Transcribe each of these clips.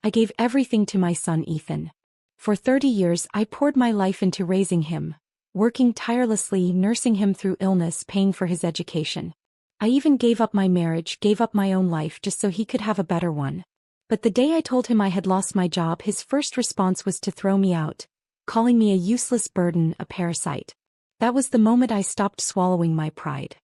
I gave everything to my son Ethan. For 30 years I poured my life into raising him, working tirelessly, nursing him through illness, paying for his education. I even gave up my marriage, gave up my own life just so he could have a better one. But the day I told him I had lost my job, his first response was to throw me out, calling me a useless burden, a parasite. That was the moment I stopped swallowing my pride.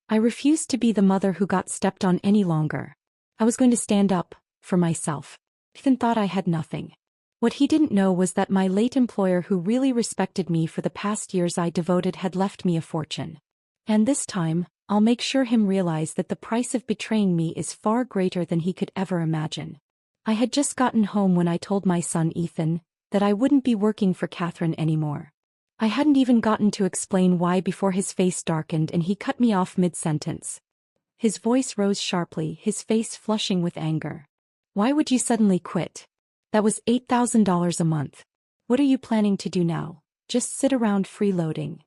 I refused to be the mother who got stepped on any longer. I was going to stand up for myself. Ethan thought I had nothing. What he didn't know was that my late employer, who really respected me for the past years I devoted, had left me a fortune. And this time, I'll make sure him realize that the price of betraying me is far greater than he could ever imagine. I had just gotten home when I told my son Ethan that I wouldn't be working for Catherine anymore. I hadn't even gotten to explain why before his face darkened and he cut me off mid-sentence. His voice rose sharply, his face flushing with anger. Why would you suddenly quit? That was $8,000 a month. What are you planning to do now? Just sit around freeloading?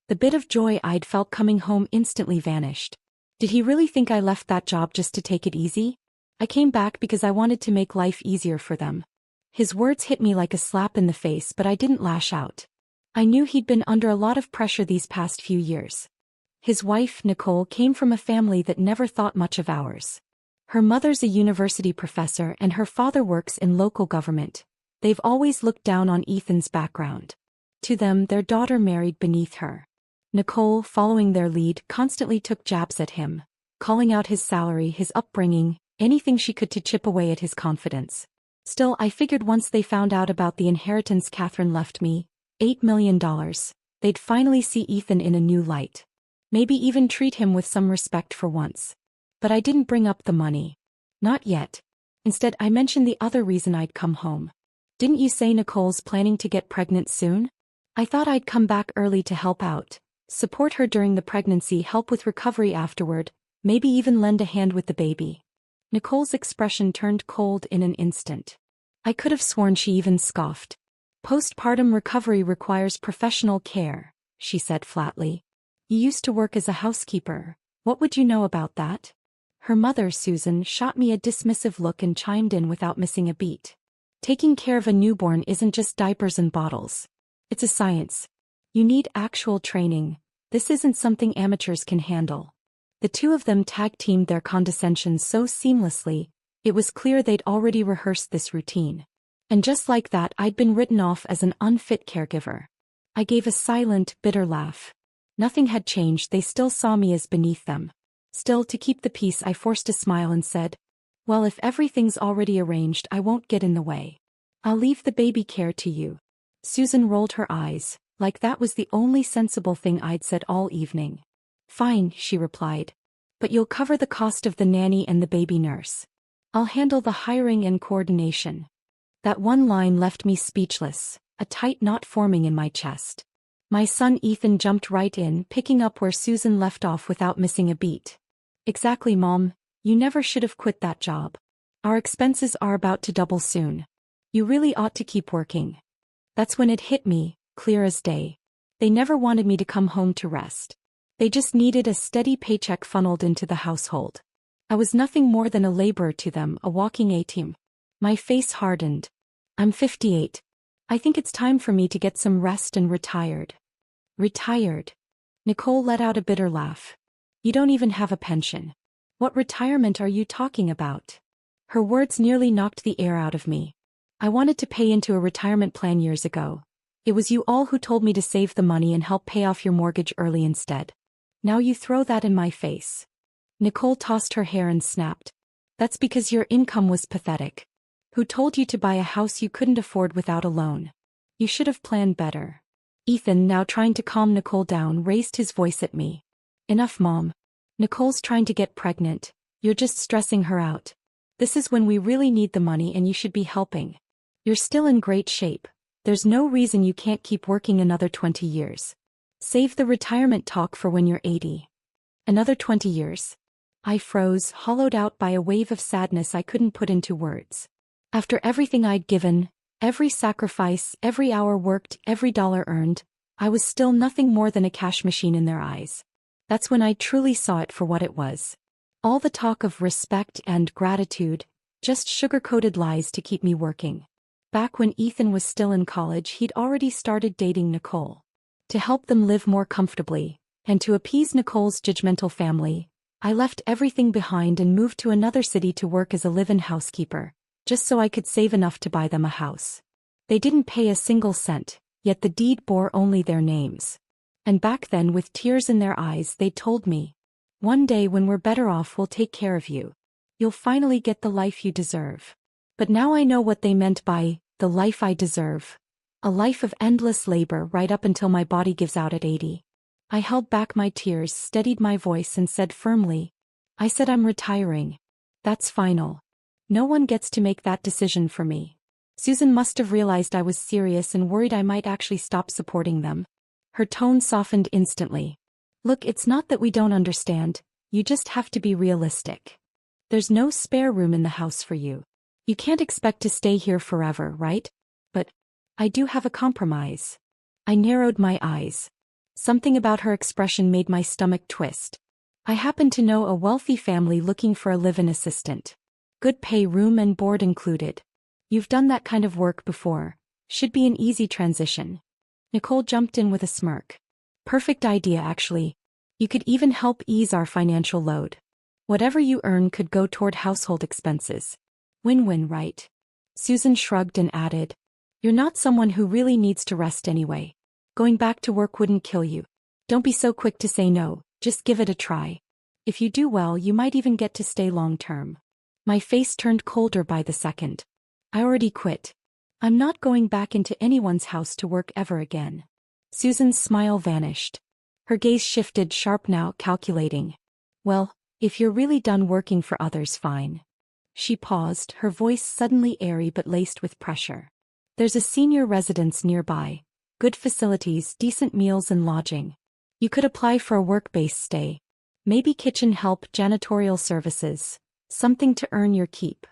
The bit of joy I'd felt coming home instantly vanished. Did he really think I left that job just to take it easy? I came back because I wanted to make life easier for them. His words hit me like a slap in the face, but I didn't lash out. I knew he'd been under a lot of pressure these past few years. His wife, Nicole, came from a family that never thought much of ours. Her mother's a university professor and her father works in local government. They've always looked down on Ethan's background. To them, their daughter married beneath her. Nicole, following their lead, constantly took jabs at him, calling out his salary, his upbringing, anything she could to chip away at his confidence. Still, I figured once they found out about the inheritance Catherine left me, $8 million, they'd finally see Ethan in a new light. Maybe even treat him with some respect for once. But I didn't bring up the money. Not yet. Instead, I mentioned the other reason I'd come home. Didn't you say Nicole's planning to get pregnant soon? I thought I'd come back early to help out, support her during the pregnancy, help with recovery afterward, maybe even lend a hand with the baby. Nicole's expression turned cold in an instant. I could have sworn she even scoffed. Postpartum recovery requires professional care, she said flatly. You used to work as a housekeeper. What would you know about that? Her mother, Susan, shot me a dismissive look and chimed in without missing a beat. Taking care of a newborn isn't just diapers and bottles. It's a science. You need actual training. This isn't something amateurs can handle. The two of them tag-teamed their condescension so seamlessly, it was clear they'd already rehearsed this routine. And just like that, I'd been written off as an unfit caregiver. I gave a silent, bitter laugh. Nothing had changed, they still saw me as beneath them. Still, to keep the peace, I forced a smile and said, well, if everything's already arranged, I won't get in the way. I'll leave the baby care to you. Susan rolled her eyes, like that was the only sensible thing I'd said all evening. Fine, she replied. But you'll cover the cost of the nanny and the baby nurse. I'll handle the hiring and coordination. That one line left me speechless, a tight knot forming in my chest. My son Ethan jumped right in, picking up where Susan left off without missing a beat. Exactly, Mom. You never should have quit that job. Our expenses are about to double soon. You really ought to keep working. That's when it hit me, clear as day. They never wanted me to come home to rest. They just needed a steady paycheck funneled into the household. I was nothing more than a laborer to them, a walking A-team. My face hardened. I'm 58. I think it's time for me to get some rest and retired. Retired? Nicole let out a bitter laugh. You don't even have a pension. What retirement are you talking about? Her words nearly knocked the air out of me. I wanted to pay into a retirement plan years ago. It was you all who told me to save the money and help pay off your mortgage early instead. Now you throw that in my face. Nicole tossed her hair and snapped. That's because your income was pathetic. Who told you to buy a house you couldn't afford without a loan? You should have planned better. Ethan, now trying to calm Nicole down, raised his voice at me. Enough, Mom. Nicole's trying to get pregnant. You're just stressing her out. This is when we really need the money and you should be helping. You're still in great shape. There's no reason you can't keep working another 20 years. Save the retirement talk for when you're 80. Another 20 years. I froze, hollowed out by a wave of sadness I couldn't put into words. After everything I'd given, every sacrifice, every hour worked, every dollar earned, I was still nothing more than a cash machine in their eyes. That's when I truly saw it for what it was. All the talk of respect and gratitude, Just sugar-coated lies to keep me working. Back when Ethan was still in college, he'd already started dating Nicole. To help them live more comfortably, and to appease Nicole's judgmental family, I left everything behind and moved to another city to work as a live-in housekeeper, just so I could save enough to buy them a house. They didn't pay a single cent, yet the deed bore only their names. And back then, with tears in their eyes, they told me, "One day when we're better off, we'll take care of you. You'll finally get the life you deserve." But now I know what they meant by the life I deserve. A life of endless labor right up until my body gives out at 80. I held back my tears, steadied my voice, and said firmly, "I said I'm retiring. That's final. No one gets to make that decision for me." Susan must have realized I was serious and worried I might actually stop supporting them. Her tone softened instantly. "Look, it's not that we don't understand, you just have to be realistic. There's no spare room in the house for you. You can't expect to stay here forever, right? But I do have a compromise." I narrowed my eyes. Something about her expression made my stomach twist. "I happen to know a wealthy family looking for a live-in assistant. Good pay, room and board included. You've done that kind of work before. Should be an easy transition." Nicole jumped in with a smirk. "Perfect idea, actually. You could even help ease our financial load. Whatever you earn could go toward household expenses. Win-win, right?" Susan shrugged and added, "You're not someone who really needs to rest anyway. Going back to work wouldn't kill you. Don't be so quick to say no, just give it a try. If you do well, you might even get to stay long-term." My face turned colder by the second. "I already quit. I'm not going back into anyone's house to work ever again." Susan's smile vanished. Her gaze shifted, sharp now, calculating. "Well, if you're really done working for others, fine." She paused, her voice suddenly airy but laced with pressure. "There's a senior residence nearby. Good facilities, decent meals and lodging. You could apply for a work-based stay. Maybe kitchen help, janitorial services. Something to earn your keep."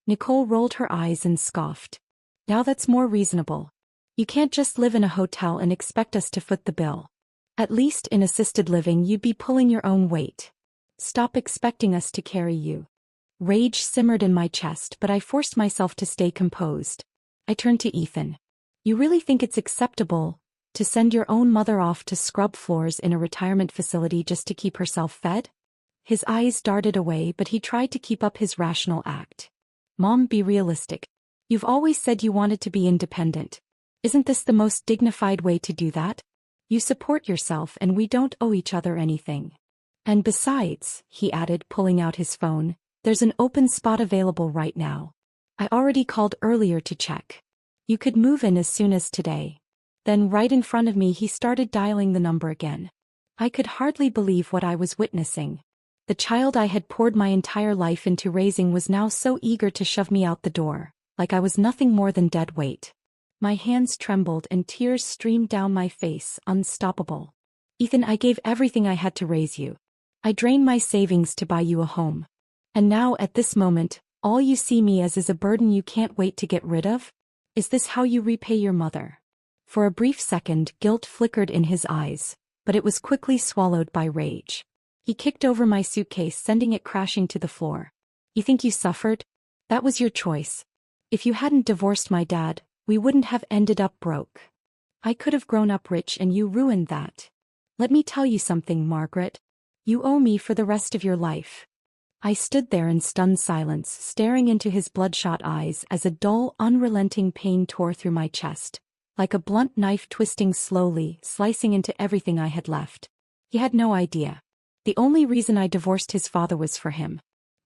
Nicole rolled her eyes and scoffed. "Now that's more reasonable. You can't just live in a hotel and expect us to foot the bill. At least in assisted living you'd be pulling your own weight. Stop expecting us to carry you." Rage simmered in my chest, but I forced myself to stay composed. I turned to Ethan. "You really think it's acceptable to send your own mother off to scrub floors in a retirement facility just to keep herself fed?" His eyes darted away, but he tried to keep up his rational act. "Mom, be realistic. You've always said you wanted to be independent. Isn't this the most dignified way to do that? You support yourself and we don't owe each other anything. And besides," he added, pulling out his phone, "there's an open spot available right now. I already called earlier to check. You could move in as soon as today." Then right in front of me he started dialing the number again. I could hardly believe what I was witnessing. The child I had poured my entire life into raising was now so eager to shove me out the door, like I was nothing more than dead weight. My hands trembled and tears streamed down my face, unstoppable. "Ethan, I gave everything I had to raise you. I drained my savings to buy you a home. And now, at this moment, all you see me as is a burden you can't wait to get rid of? Is this how you repay your mother?" For a brief second, guilt flickered in his eyes, but it was quickly swallowed by rage. He kicked over my suitcase, sending it crashing to the floor. "You think you suffered? That was your choice. If you hadn't divorced my dad, we wouldn't have ended up broke. I could have grown up rich and you ruined that. Let me tell you something, Margaret. You owe me for the rest of your life." I stood there in stunned silence, staring into his bloodshot eyes as a dull, unrelenting pain tore through my chest, like a blunt knife twisting slowly, slicing into everything I had left. He had no idea. The only reason I divorced his father was for him.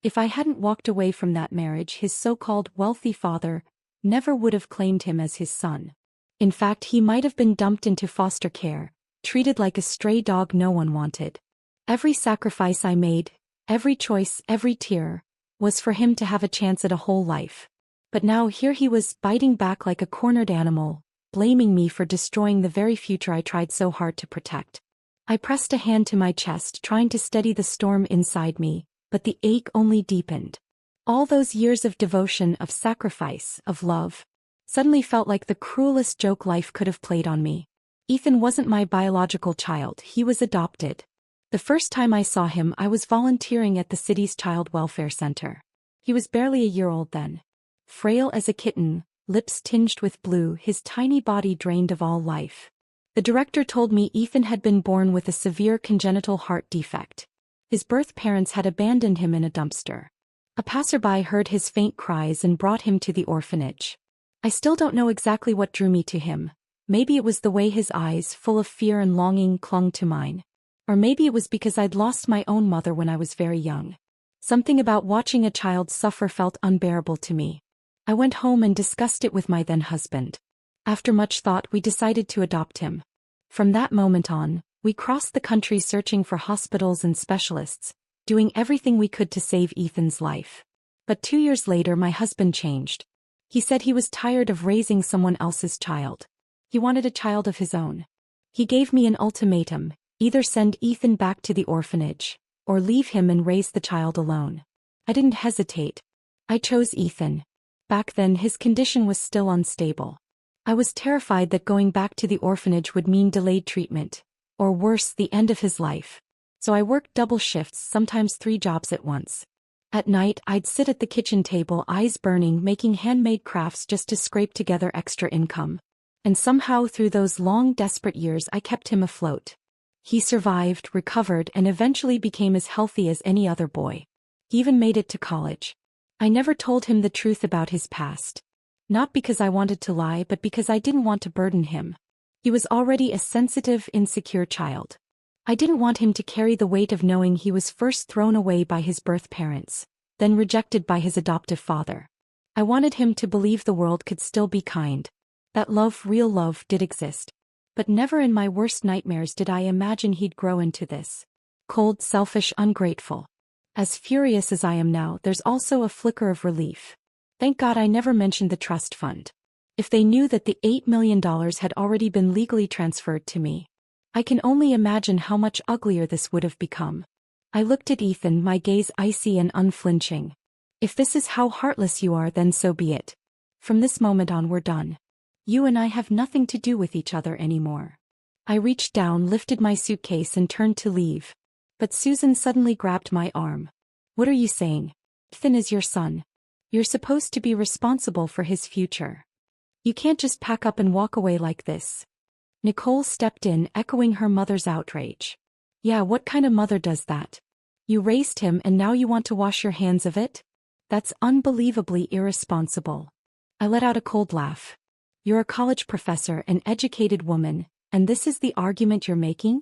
If I hadn't walked away from that marriage, his so-called wealthy father never would have claimed him as his son. In fact, he might have been dumped into foster care, treated like a stray dog no one wanted. Every sacrifice I made, every choice, every tear, was for him to have a chance at a whole life. But now here he was, biting back like a cornered animal, blaming me for destroying the very future I tried so hard to protect. I pressed a hand to my chest, trying to steady the storm inside me, but the ache only deepened. All those years of devotion, of sacrifice, of love, suddenly felt like the cruelest joke life could have played on me. Ethan wasn't my biological child, he was adopted. The first time I saw him, I was volunteering at the city's child welfare center. He was barely a year old then. Frail as a kitten, lips tinged with blue, his tiny body drained of all life. The director told me Ethan had been born with a severe congenital heart defect. His birth parents had abandoned him in a dumpster. A passerby heard his faint cries and brought him to the orphanage. I still don't know exactly what drew me to him. Maybe it was the way his eyes, full of fear and longing, clung to mine. Or maybe it was because I'd lost my own mother when I was very young. Something about watching a child suffer felt unbearable to me. I went home and discussed it with my then-husband. After much thought, we decided to adopt him. From that moment on, we crossed the country searching for hospitals and specialists, doing everything we could to save Ethan's life. But 2 years later, my husband changed. He said he was tired of raising someone else's child. He wanted a child of his own. He gave me an ultimatum: either send Ethan back to the orphanage, or leave him and raise the child alone. I didn't hesitate. I chose Ethan. Back then, his condition was still unstable. I was terrified that going back to the orphanage would mean delayed treatment, or worse, the end of his life. So I worked double shifts, sometimes 3 jobs at once. At night, I'd sit at the kitchen table, eyes burning, making handmade crafts just to scrape together extra income. And somehow through those long, desperate years, I kept him afloat. He survived, recovered, and eventually became as healthy as any other boy. He even made it to college. I never told him the truth about his past. Not because I wanted to lie, but because I didn't want to burden him. He was already a sensitive, insecure child. I didn't want him to carry the weight of knowing he was first thrown away by his birth parents, then rejected by his adoptive father. I wanted him to believe the world could still be kind. That love, real love, did exist. But never in my worst nightmares did I imagine he'd grow into this. Cold, selfish, ungrateful. As furious as I am now, there's also a flicker of relief. Thank God I never mentioned the trust fund. If they knew that the $8 million had already been legally transferred to me, I can only imagine how much uglier this would have become. I looked at Ethan, my gaze icy and unflinching. If this is how heartless you are, then so be it. From this moment on, we're done. You and I have nothing to do with each other anymore. I reached down, lifted my suitcase, and turned to leave. But Susan suddenly grabbed my arm. What are you saying? Ethan is your son. You're supposed to be responsible for his future. You can't just pack up and walk away like this. Nicole stepped in, echoing her mother's outrage. Yeah, what kind of mother does that? You raised him and now you want to wash your hands of it? That's unbelievably irresponsible. I let out a cold laugh. You're a college professor, an educated woman, and this is the argument you're making?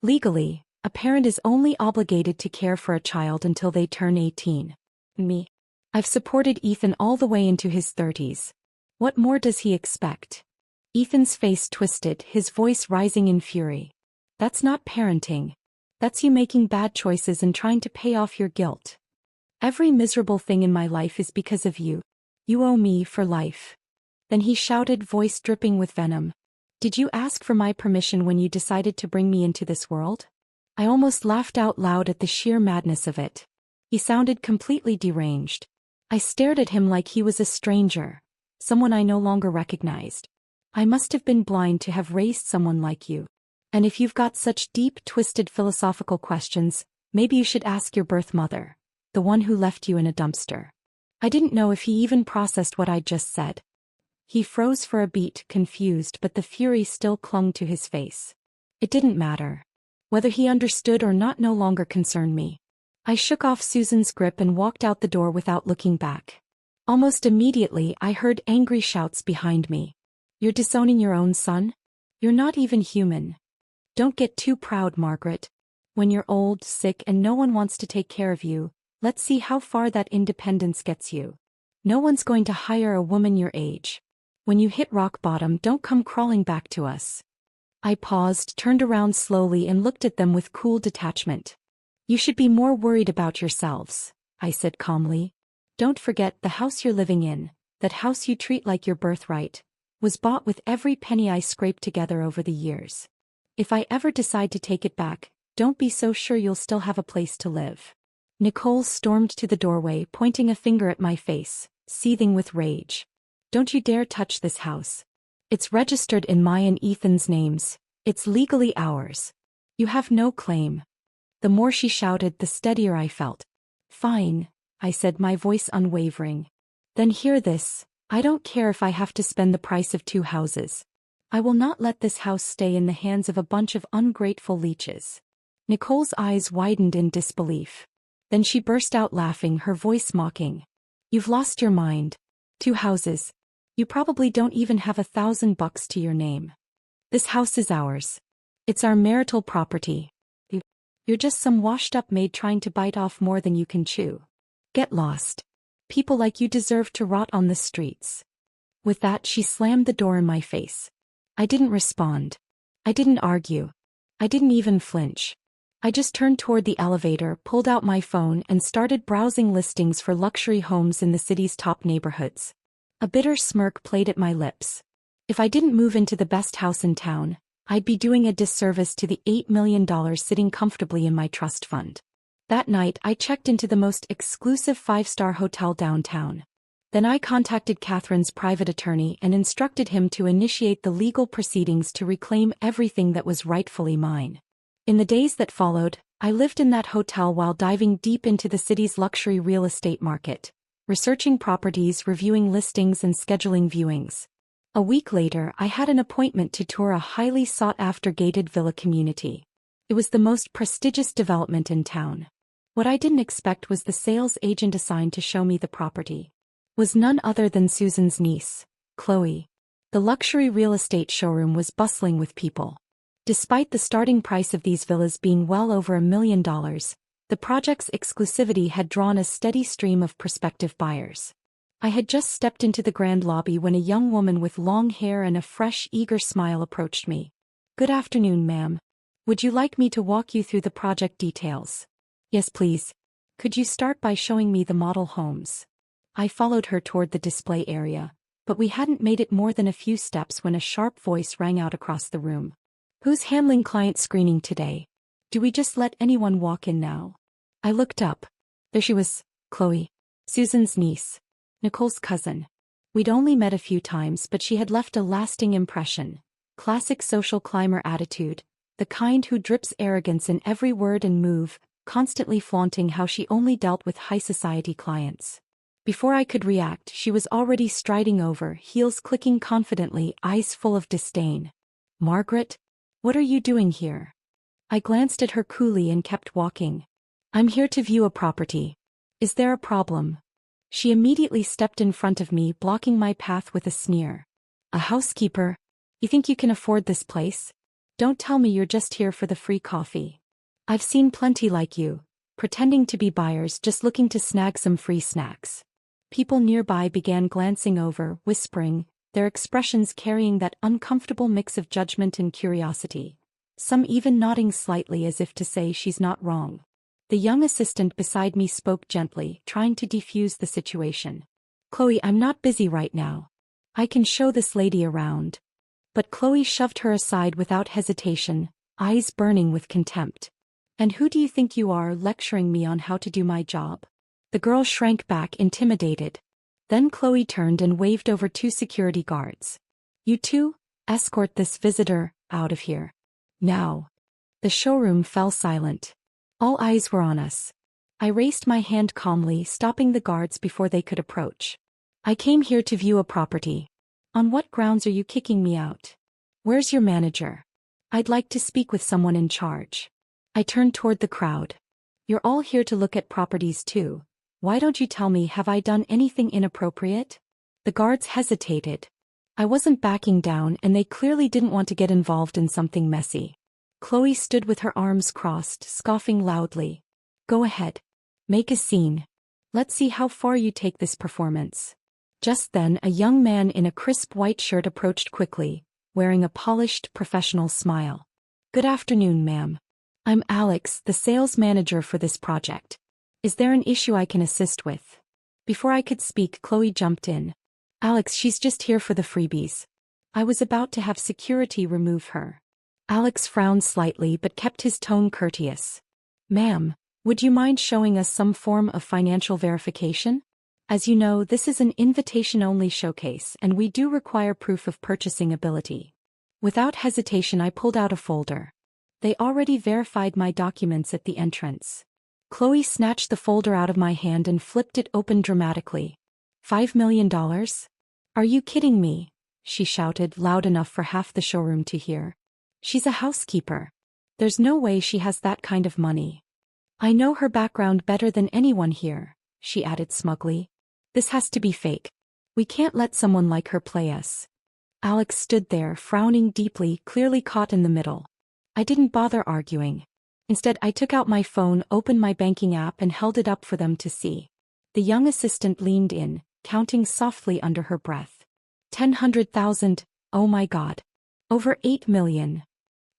Legally, a parent is only obligated to care for a child until they turn 18. Me. I've supported Ethan all the way into his 30s. What more does he expect? Ethan's face twisted, his voice rising in fury. That's not parenting. That's you making bad choices and trying to pay off your guilt. Every miserable thing in my life is because of you. You owe me for life. Then he shouted, voice dripping with venom. Did you ask for my permission when you decided to bring me into this world? I almost laughed out loud at the sheer madness of it. He sounded completely deranged. I stared at him like he was a stranger, someone I no longer recognized. I must have been blind to have raised someone like you. And if you've got such deep, twisted philosophical questions, maybe you should ask your birth mother, the one who left you in a dumpster. I didn't know if he even processed what I'd just said. He froze for a beat, confused, but the fury still clung to his face. It didn't matter. Whether he understood or not no longer concerned me. I shook off Susan's grip and walked out the door without looking back. Almost immediately, I heard angry shouts behind me. You're disowning your own son? You're not even human. Don't get too proud, Margaret. When you're old, sick, and no one wants to take care of you, let's see how far that independence gets you. No one's going to hire a woman your age. When you hit rock bottom, don't come crawling back to us. I paused, turned around slowly and looked at them with cool detachment. You should be more worried about yourselves, I said calmly. Don't forget the house you're living in, that house you treat like your birthright, was bought with every penny I scraped together over the years. If I ever decide to take it back, don't be so sure you'll still have a place to live. Nicole stormed to the doorway, pointing a finger at my face, seething with rage. Don't you dare touch this house. It's registered in my and Ethan's names. It's legally ours. You have no claim. The more she shouted, the steadier I felt. Fine. I said, my voice unwavering. Then hear this. I don't care if I have to spend the price of 2 houses. I will not let this house stay in the hands of a bunch of ungrateful leeches. Nicole's eyes widened in disbelief. Then she burst out laughing, her voice mocking. You've lost your mind. 2 houses. You probably don't even have $1,000 to your name. This house is ours. It's our marital property. You're just some washed-up maid trying to bite off more than you can chew. Get lost. People like you deserve to rot on the streets. With that, she slammed the door in my face. I didn't respond. I didn't argue. I didn't even flinch. I just turned toward the elevator, pulled out my phone, and started browsing listings for luxury homes in the city's top neighborhoods. A bitter smirk played at my lips. If I didn't move into the best house in town, I'd be doing a disservice to the $8 million sitting comfortably in my trust fund. That night, I checked into the most exclusive 5-star hotel downtown. Then I contacted Catherine's private attorney and instructed him to initiate the legal proceedings to reclaim everything that was rightfully mine. In the days that followed, I lived in that hotel while diving deep into the city's luxury real estate market, researching properties, reviewing listings, and scheduling viewings. A week later, I had an appointment to tour a highly sought-after gated villa community. It was the most prestigious development in town. What I didn't expect was the sales agent assigned to show me the property was none other than Susan's niece, Chloe. The luxury real estate showroom was bustling with people. Despite the starting price of these villas being well over $1 million, the project's exclusivity had drawn a steady stream of prospective buyers. I had just stepped into the grand lobby when a young woman with long hair and a fresh, eager smile approached me. Good afternoon, ma'am. Would you like me to walk you through the project details? Yes, please. Could you start by showing me the model homes? I followed her toward the display area, but we hadn't made it more than a few steps when a sharp voice rang out across the room. Who's handling client screening today? Do we just let anyone walk in now? I looked up. There she was, Chloe, Susan's niece. Nicole's cousin. We'd only met a few times, but she had left a lasting impression. Classic social climber attitude, the kind who drips arrogance in every word and move, constantly flaunting how she only dealt with high society clients. Before I could react, she was already striding over, heels clicking confidently, eyes full of disdain. Margaret? What are you doing here? I glanced at her coolly and kept walking. I'm here to view a property. Is there a problem? She immediately stepped in front of me, blocking my path with a sneer. A housekeeper? You think you can afford this place? Don't tell me you're just here for the free coffee. I've seen plenty like you, pretending to be buyers just looking to snag some free snacks. People nearby began glancing over, whispering, their expressions carrying that uncomfortable mix of judgment and curiosity. Some even nodding slightly as if to say she's not wrong. The young assistant beside me spoke gently, trying to defuse the situation. Chloe, I'm not busy right now. I can show this lady around. But Chloe shoved her aside without hesitation, eyes burning with contempt. And who do you think you are, lecturing me on how to do my job? The girl shrank back, intimidated. Then Chloe turned and waved over 2 security guards. You two, escort this visitor out of here. Now. The showroom fell silent. All eyes were on us. I raised my hand calmly, stopping the guards before they could approach. I came here to view a property. On what grounds are you kicking me out? Where's your manager? I'd like to speak with someone in charge. I turned toward the crowd. You're all here to look at properties too. Why don't you tell me, have I done anything inappropriate? The guards hesitated. I wasn't backing down, and they clearly didn't want to get involved in something messy. Chloe stood with her arms crossed, scoffing loudly. Go ahead. Make a scene. Let's see how far you take this performance. Just then, a young man in a crisp white shirt approached quickly, wearing a polished, professional smile. Good afternoon, ma'am. I'm Alex, the sales manager for this project. Is there an issue I can assist with? Before I could speak, Chloe jumped in. Alex, she's just here for the freebies. I was about to have security remove her. Alex frowned slightly but kept his tone courteous. Ma'am, would you mind showing us some form of financial verification? As you know, this is an invitation-only showcase, and we do require proof of purchasing ability. Without hesitation, I pulled out a folder. They already verified my documents at the entrance. Chloe snatched the folder out of my hand and flipped it open dramatically. $5 million? Are you kidding me? She shouted loud enough for half the showroom to hear. She's a housekeeper. There's no way she has that kind of money. I know her background better than anyone here, she added smugly. This has to be fake. We can't let someone like her play us. Alex stood there, frowning deeply, clearly caught in the middle. I didn't bother arguing. Instead, I took out my phone, opened my banking app and held it up for them to see. The young assistant leaned in, counting softly under her breath. 100,000, oh my God. Over 8 million.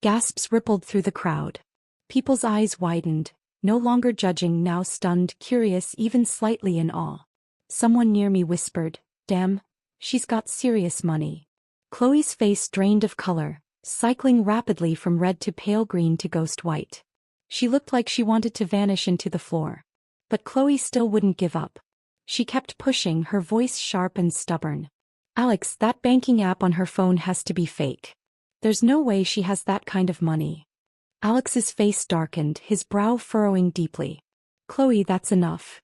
Gasps rippled through the crowd. People's eyes widened, no longer judging, now stunned, curious, even slightly in awe. Someone near me whispered, "Damn, she's got serious money." Chloe's face drained of color, cycling rapidly from red to pale green to ghost white. She looked like she wanted to vanish into the floor. But Chloe still wouldn't give up. She kept pushing, her voice sharp and stubborn. "Alex, that banking app on her phone has to be fake. There's no way she has that kind of money." Alex's face darkened, his brow furrowing deeply. "Chloe, that's enough."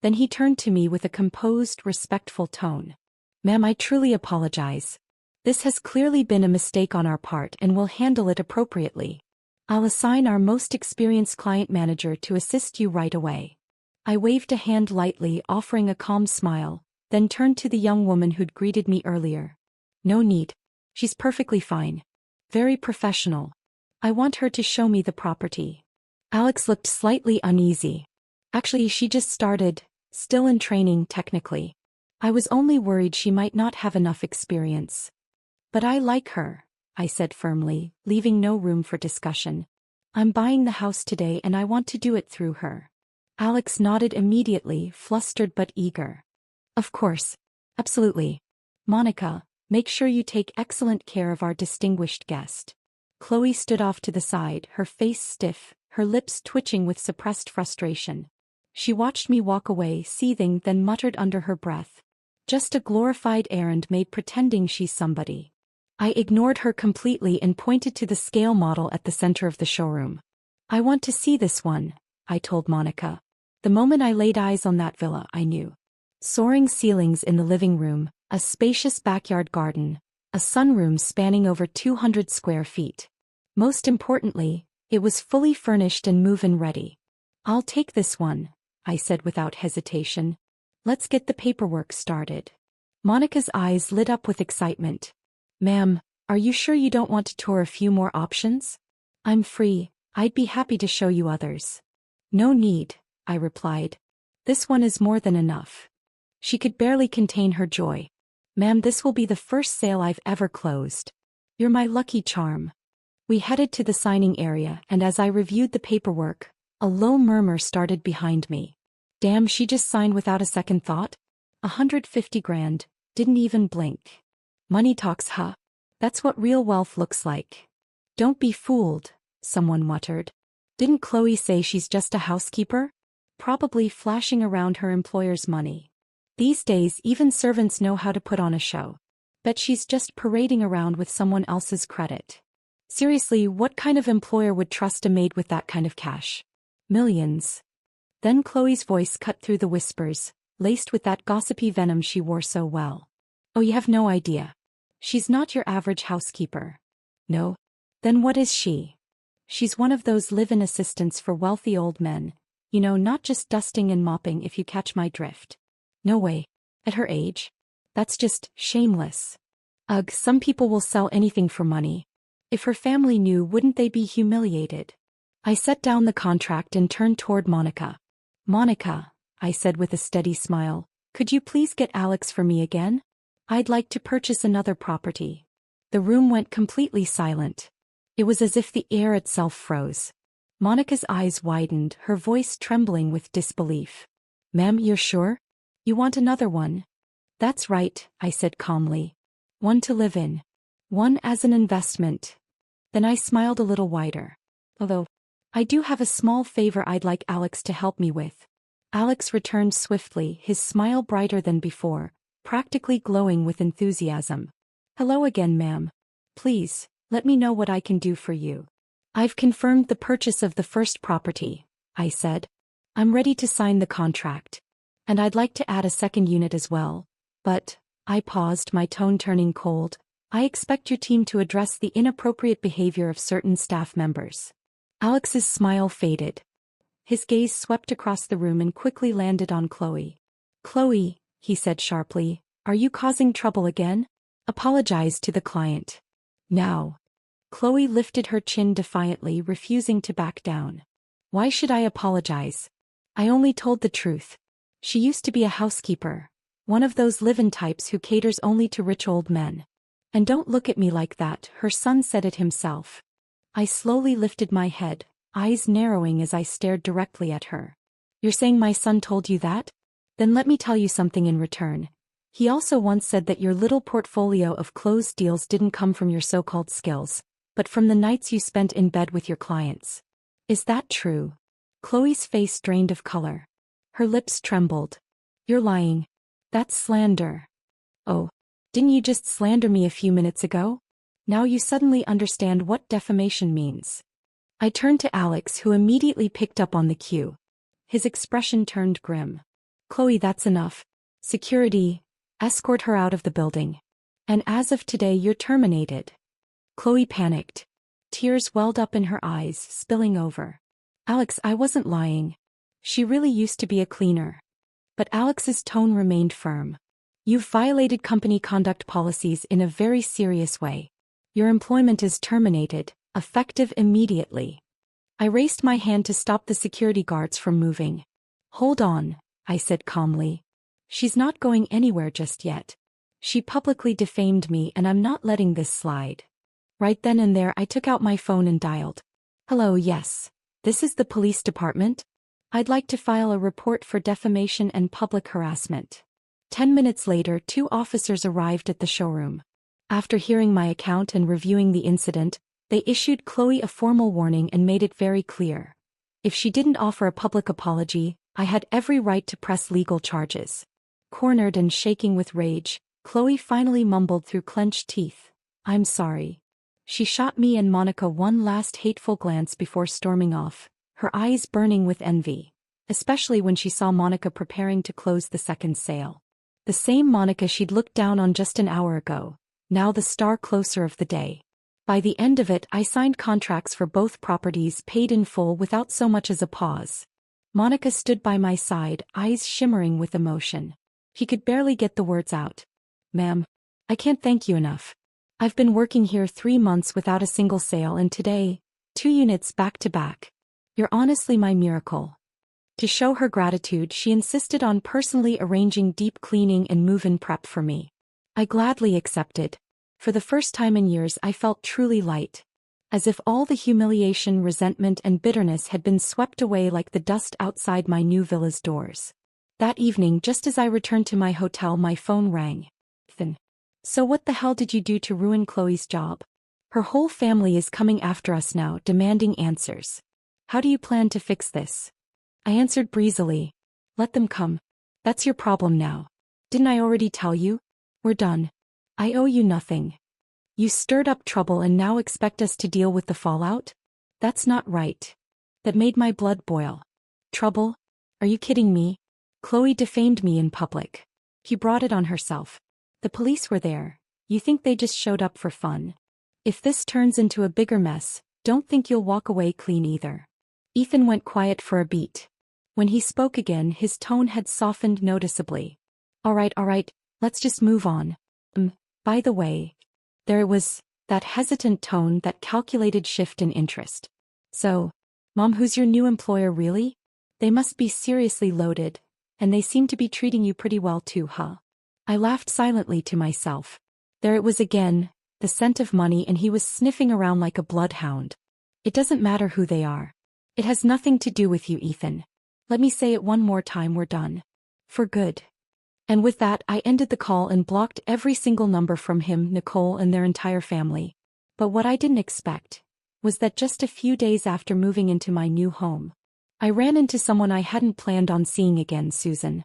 Then he turned to me with a composed, respectful tone. "Ma'am, I truly apologize. This has clearly been a mistake on our part and we'll handle it appropriately. I'll assign our most experienced client manager to assist you right away." I waved a hand lightly, offering a calm smile, then turned to the young woman who'd greeted me earlier. "No need. She's perfectly fine. Very professional. I want her to show me the property." Alex looked slightly uneasy. "Actually, she just started, still in training technically. I was only worried she might not have enough experience." "But I like her," I said firmly, leaving no room for discussion. "I'm buying the house today and I want to do it through her." Alex nodded immediately, flustered but eager. "Of course. Absolutely. Monica, make sure you take excellent care of our distinguished guest." Chloe stood off to the side, her face stiff, her lips twitching with suppressed frustration. She watched me walk away, seething, then muttered under her breath, "Just a glorified errand maid pretending she's somebody." I ignored her completely and pointed to the scale model at the center of the showroom. "I want to see this one," I told Monica. The moment I laid eyes on that villa, I knew. Soaring ceilings in the living room, a spacious backyard garden, a sunroom spanning over 200 square feet. Most importantly, it was fully furnished and move-in ready. "I'll take this one," I said without hesitation. "Let's get the paperwork started." Monica's eyes lit up with excitement. "Ma'am, are you sure you don't want to tour a few more options?" "I'm free. I'd be happy to show you others." "No need," I replied. "This one is more than enough." She could barely contain her joy. "Ma'am, this will be the first sale I've ever closed. You're my lucky charm." We headed to the signing area, and as I reviewed the paperwork, a low murmur started behind me. Damn, she just signed without a second thought? 150 grand, didn't even blink. Money talks, huh? That's what real wealth looks like. "Don't be fooled," someone muttered. "Didn't Chloe say she's just a housekeeper? Probably flashing around her employer's money. These days even servants know how to put on a show. Bet she's just parading around with someone else's credit. Seriously, what kind of employer would trust a maid with that kind of cash? Millions." Then Chloe's voice cut through the whispers, laced with that gossipy venom she wore so well. "Oh, you have no idea. She's not your average housekeeper." "No? Then what is she?" "She's one of those live-in assistants for wealthy old men. You know, not just dusting and mopping, if you catch my drift." "No way. At her age? That's just shameless." "Ugh, some people will sell anything for money. If her family knew, wouldn't they be humiliated?" I set down the contract and turned toward Monica. "Monica," I said with a steady smile, "could you please get Alex for me again? I'd like to purchase another property." The room went completely silent. It was as if the air itself froze. Monica's eyes widened, her voice trembling with disbelief. "Ma'am, you're sure? You want another one?" "That's right," I said calmly. "One to live in. One as an investment." Then I smiled a little wider. "Although, I do have a small favor I'd like Alex to help me with." Alex returned swiftly, his smile brighter than before, practically glowing with enthusiasm. "Hello again, ma'am. Please, let me know what I can do for you." "I've confirmed the purchase of the first property," I said. I'm ready to sign the contract. And I'd like to add a second unit as well. But, I paused, my tone turning cold. I expect your team to address the inappropriate behavior of certain staff members. Alex's smile faded. His gaze swept across the room and quickly landed on Chloe. Chloe, he said sharply, are you causing trouble again? Apologize to the client. Now. Chloe lifted her chin defiantly, refusing to back down. Why should I apologize? I only told the truth. She used to be a housekeeper, one of those live-in types who caters only to rich old men. And don't look at me like that, her son said it himself. I slowly lifted my head, eyes narrowing as I stared directly at her. You're saying my son told you that? Then let me tell you something in return. He also once said that your little portfolio of closed deals didn't come from your so-called skills, but from the nights you spent in bed with your clients. Is that true? Chloe's face drained of color. Her lips trembled. You're lying. That's slander. Oh, didn't you just slander me a few minutes ago? Now you suddenly understand what defamation means. I turned to Alex, who immediately picked up on the cue. His expression turned grim. Chloe, that's enough. Security, escort her out of the building. And as of today, you're terminated. Chloe panicked. Tears welled up in her eyes, spilling over. Alex, I wasn't lying. She really used to be a cleaner. But Alex's tone remained firm. You've violated company conduct policies in a very serious way. Your employment is terminated, effective immediately. I raised my hand to stop the security guards from moving. Hold on, I said calmly. She's not going anywhere just yet. She publicly defamed me and I'm not letting this slide. Right then and there I took out my phone and dialed. Hello, yes. This is the police department. I'd like to file a report for defamation and public harassment. 10 minutes later, 2 officers arrived at the showroom. After hearing my account and reviewing the incident, they issued Chloe a formal warning and made it very clear. If she didn't offer a public apology, I had every right to press legal charges. Cornered and shaking with rage, Chloe finally mumbled through clenched teeth, I'm sorry. She shot me and Monica one last hateful glance before storming off, her eyes burning with envy, especially when she saw Monica preparing to close the second sale. The same Monica she'd looked down on just an hour ago, now the star closer of the day. By the end of it, I signed contracts for both properties, paid in full without so much as a pause. Monica stood by my side, eyes shimmering with emotion. He could barely get the words out. Ma'am, I can't thank you enough. I've been working here 3 months without a single sale and today, 2 units back to back. You're honestly my miracle. To show her gratitude, she insisted on personally arranging deep cleaning and move-in prep for me. I gladly accepted. For the first time in years I felt truly light. As if all the humiliation, resentment and bitterness had been swept away like the dust outside my new villa's doors. That evening, just as I returned to my hotel, my phone rang. Ethan. So what the hell did you do to ruin Chloe's job? Her whole family is coming after us now, demanding answers. How do you plan to fix this? I answered breezily. Let them come. That's your problem now. Didn't I already tell you? We're done. I owe you nothing. You stirred up trouble and now expect us to deal with the fallout? That's not right. That made my blood boil. Trouble? Are you kidding me? Chloe defamed me in public. She brought it on herself. The police were there. You think they just showed up for fun? If this turns into a bigger mess, don't think you'll walk away clean either. Ethan went quiet for a beat. When he spoke again, his tone had softened noticeably. All right, let's just move on. By the way. There it was, that hesitant tone, that calculated shift in interest. So, Mom, who's your new employer really? They must be seriously loaded, and they seem to be treating you pretty well too, huh? I laughed silently to myself. There it was again, the scent of money, and he was sniffing around like a bloodhound. It doesn't matter who they are. It has nothing to do with you, Ethan. Let me say it one more time, we're done. For good. And with that, I ended the call and blocked every single number from him, Nicole, and their entire family. But what I didn't expect was that just a few days after moving into my new home, I ran into someone I hadn't planned on seeing again, Susan.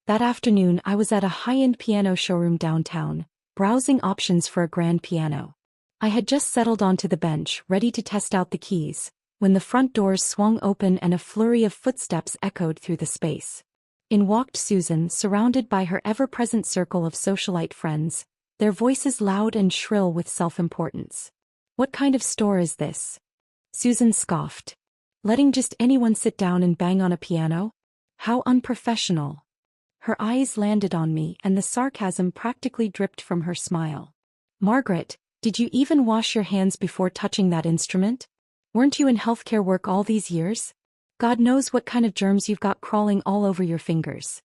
That afternoon, I was at a high-end piano showroom downtown, browsing options for a grand piano. I had just settled onto the bench, ready to test out the keys, when the front doors swung open and a flurry of footsteps echoed through the space. In walked Susan, surrounded by her ever-present circle of socialite friends, their voices loud and shrill with self-importance. "What kind of store is this?" Susan scoffed. "Letting just anyone sit down and bang on a piano? How unprofessional." Her eyes landed on me and the sarcasm practically dripped from her smile. "Margaret, did you even wash your hands before touching that instrument? Weren't you in healthcare work all these years? God knows what kind of germs you've got crawling all over your fingers.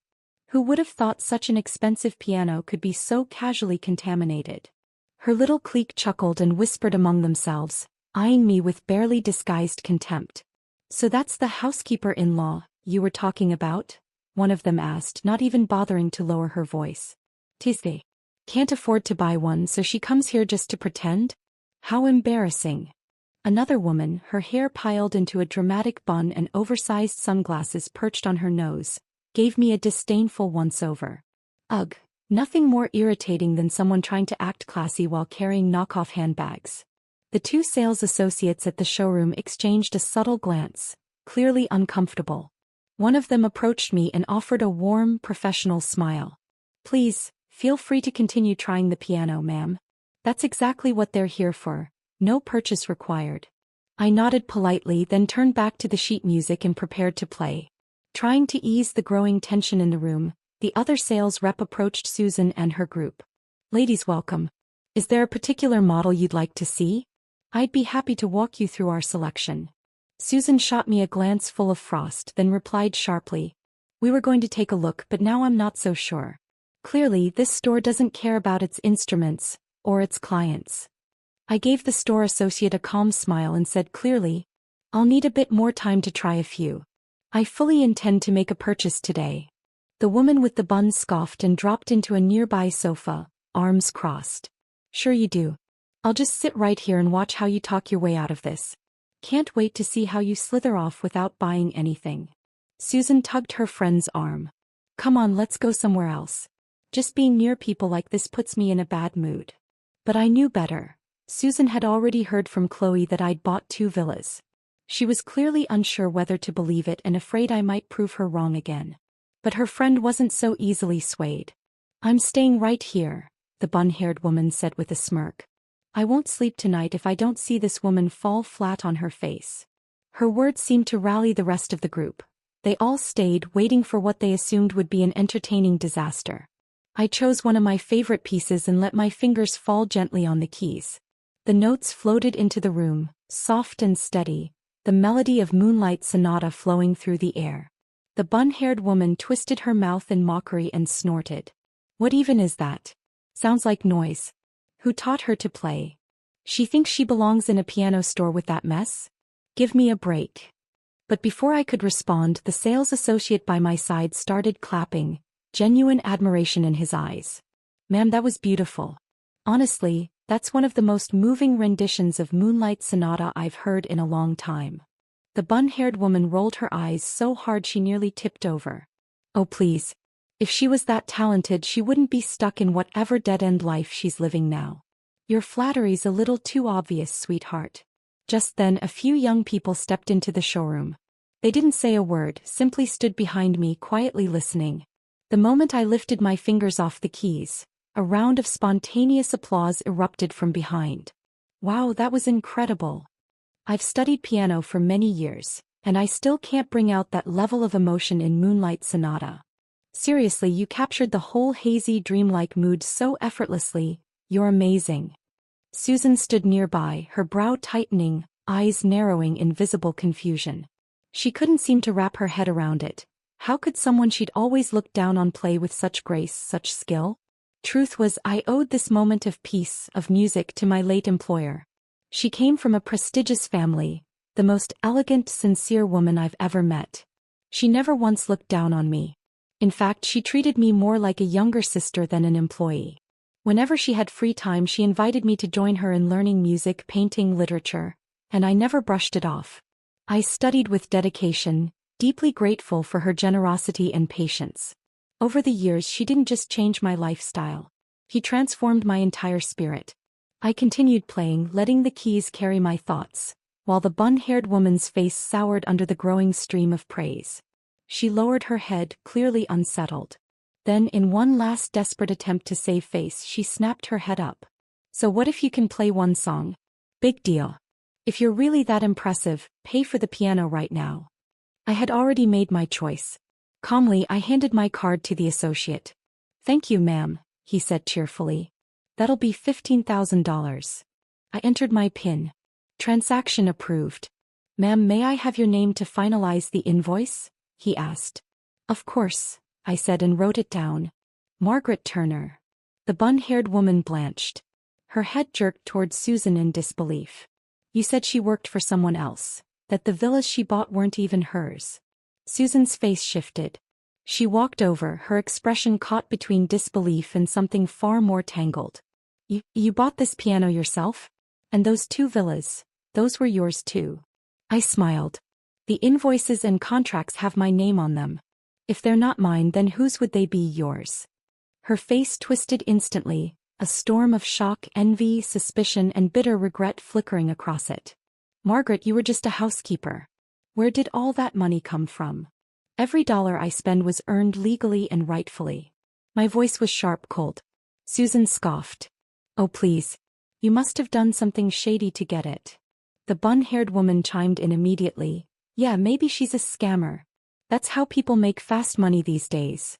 Who would have thought such an expensive piano could be so casually contaminated?" Her little clique chuckled and whispered among themselves, eyeing me with barely disguised contempt. "So that's the housekeeper-in-law you were talking about?" one of them asked, not even bothering to lower her voice. "'Tis they. Can't afford to buy one, so she comes here just to pretend? How embarrassing." Another woman, her hair piled into a dramatic bun and oversized sunglasses perched on her nose, gave me a disdainful once-over. Ugh, nothing more irritating than someone trying to act classy while carrying knockoff handbags. The two sales associates at the showroom exchanged a subtle glance, clearly uncomfortable. One of them approached me and offered a warm, professional smile. "Please, feel free to continue trying the piano, ma'am. That's exactly what they're here for. No purchase required." I nodded politely, then turned back to the sheet music and prepared to play. Trying to ease the growing tension in the room, the other sales rep approached Susan and her group. "Ladies, welcome. Is there a particular model you'd like to see? I'd be happy to walk you through our selection." Susan shot me a glance full of frost, then replied sharply, "We were going to take a look, but now I'm not so sure. Clearly, this store doesn't care about its instruments, or its clients." I gave the store associate a calm smile and said clearly, "I'll need a bit more time to try a few. I fully intend to make a purchase today." The woman with the bun scoffed and dropped into a nearby sofa, arms crossed. "Sure you do. I'll just sit right here and watch how you talk your way out of this. Can't wait to see how you slither off without buying anything." Susan tugged her friend's arm. "Come on, let's go somewhere else. Just being near people like this puts me in a bad mood." But I knew better. Susan had already heard from Chloe that I'd bought 2 villas. She was clearly unsure whether to believe it and afraid I might prove her wrong again. But her friend wasn't so easily swayed. "I'm staying right here," the bun-haired woman said with a smirk. "I won't sleep tonight if I don't see this woman fall flat on her face." Her words seemed to rally the rest of the group. They all stayed, waiting for what they assumed would be an entertaining disaster. I chose one of my favorite pieces and let my fingers fall gently on the keys. The notes floated into the room, soft and steady, the melody of Moonlight Sonata flowing through the air. The bun-haired woman twisted her mouth in mockery and snorted. "What even is that? Sounds like noise. Who taught her to play? She thinks she belongs in a piano store with that mess? Give me a break." But before I could respond, the sales associate by my side started clapping, genuine admiration in his eyes. "Ma'am, that was beautiful. Honestly, that's one of the most moving renditions of Moonlight Sonata I've heard in a long time." The bun-haired woman rolled her eyes so hard she nearly tipped over. "Oh please. If she was that talented, she wouldn't be stuck in whatever dead-end life she's living now. Your flattery's a little too obvious, sweetheart." Just then a few young people stepped into the showroom. They didn't say a word, simply stood behind me quietly listening. The moment I lifted my fingers off the keys, a round of spontaneous applause erupted from behind. "Wow, that was incredible. I've studied piano for many years, and I still can't bring out that level of emotion in Moonlight Sonata. Seriously, you captured the whole hazy, dreamlike mood so effortlessly. You're amazing." Susan stood nearby, her brow tightening, eyes narrowing in visible confusion. She couldn't seem to wrap her head around it. How could someone she'd always looked down on play with such grace, such skill? Truth was, I owed this moment of peace, of music, to my late employer. She came from a prestigious family, the most elegant, sincere woman I've ever met. She never once looked down on me. In fact, she treated me more like a younger sister than an employee. Whenever she had free time, she invited me to join her in learning music, painting, literature, and I never brushed it off. I studied with dedication, deeply grateful for her generosity and patience. Over the years, she didn't just change my lifestyle. She transformed my entire spirit. I continued playing, letting the keys carry my thoughts, while the bun-haired woman's face soured under the growing stream of praise. She lowered her head, clearly unsettled. Then, in one last desperate attempt to save face, she snapped her head up. So what if you can play one song? Big deal. If you're really that impressive, pay for the piano right now. I had already made my choice. Calmly, I handed my card to the associate. Thank you, ma'am, he said cheerfully. That'll be $15,000. I entered my PIN. Transaction approved. Ma'am, may I have your name to finalize the invoice? He asked. Of course, I said and wrote it down. Margaret Turner. The bun-haired woman blanched. Her head jerked towards Susan in disbelief. You said she worked for someone else, that the villas she bought weren't even hers. Susan's face shifted. She walked over, her expression caught between disbelief and something far more tangled. You bought this piano yourself? And those 2 villas, those were yours too. I smiled. The invoices and contracts have my name on them. If they're not mine, then whose would they be? Yours? Her face twisted instantly, a storm of shock, envy, suspicion, and bitter regret flickering across it. Margaret, you were just a housekeeper. Where did all that money come from? Every dollar I spend was earned legally and rightfully. My voice was sharp, cold. Susan scoffed. Oh please. You must have done something shady to get it. The bun-haired woman chimed in immediately. Yeah, maybe she's a scammer. That's how people make fast money these days.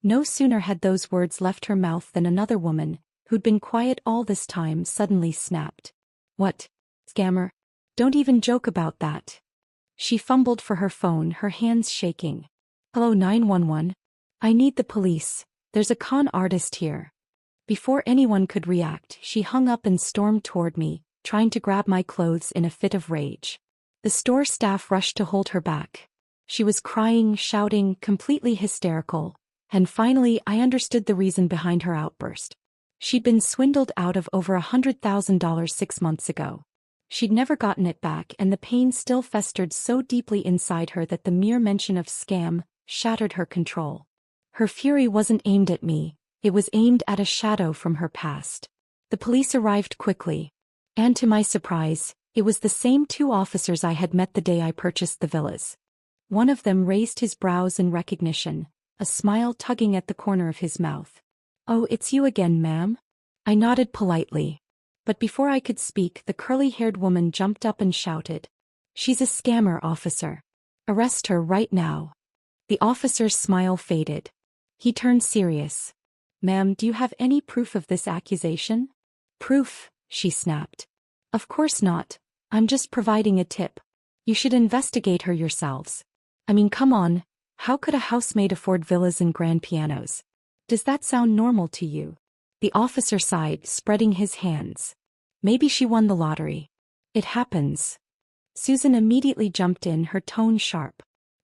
No sooner had those words left her mouth than another woman, who'd been quiet all this time, suddenly snapped. What? Scammer? Don't even joke about that. She fumbled for her phone, her hands shaking. Hello 911? I need the police. There's a con artist here. Before anyone could react, she hung up and stormed toward me, trying to grab my clothes in a fit of rage. The store staff rushed to hold her back. She was crying, shouting, completely hysterical, and finally I understood the reason behind her outburst. She'd been swindled out of over $100,000 6 months ago. She'd never gotten it back, and the pain still festered so deeply inside her that the mere mention of scam shattered her control. Her fury wasn't aimed at me, it was aimed at a shadow from her past. The police arrived quickly. And to my surprise, it was the same 2 officers I had met the day I purchased the villas. One of them raised his brows in recognition, a smile tugging at the corner of his mouth. Oh, it's you again, ma'am? I nodded politely. But before I could speak, the curly-haired woman jumped up and shouted. She's a scammer, officer. Arrest her right now. The officer's smile faded. He turned serious. Ma'am, do you have any proof of this accusation? Proof, she snapped. Of course not. I'm just providing a tip. You should investigate her yourselves. I mean, come on. How could a housemaid afford villas and grand pianos? Does that sound normal to you? The officer sighed, spreading his hands. Maybe she won the lottery. It happens. Susan immediately jumped in, her tone sharp.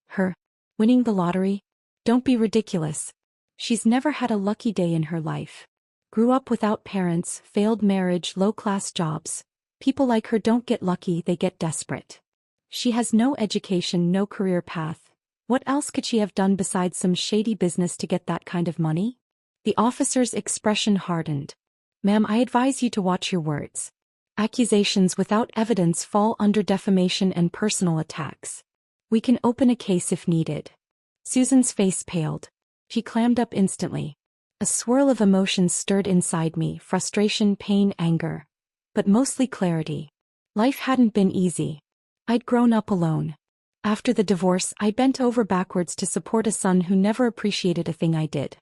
Her? Winning the lottery? Don't be ridiculous. She's never had a lucky day in her life. Grew up without parents, failed marriage, low-class jobs. People like her don't get lucky, they get desperate. She has no education, no career path. What else could she have done besides some shady business to get that kind of money? The officer's expression hardened. Ma'am, I advise you to watch your words. Accusations without evidence fall under defamation and personal attacks. We can open a case if needed. Susan's face paled. She clammed up instantly. A swirl of emotions stirred inside me, frustration, pain, anger. But mostly clarity. Life hadn't been easy. I'd grown up alone. After the divorce, I bent over backwards to support a son who never appreciated a thing I did.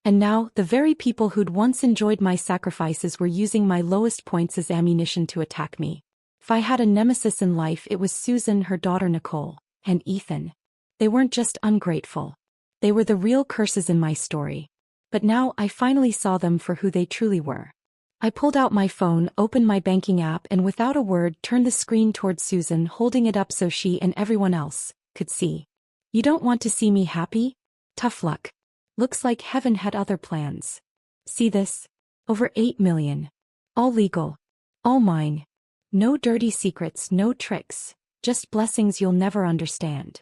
And now, the very people who'd once enjoyed my sacrifices were using my lowest points as ammunition to attack me. If I had a nemesis in life, it was Susan, her daughter Nicole, and Ethan. They weren't just ungrateful. They were the real curses in my story. But now I finally saw them for who they truly were. I pulled out my phone, opened my banking app, and without a word turned the screen towards Susan, holding it up so she and everyone else could see. You don't want to see me happy? Tough luck. Looks like heaven had other plans. See this? Over 8 million. All legal. All mine. No dirty secrets, no tricks. Just blessings you'll never understand.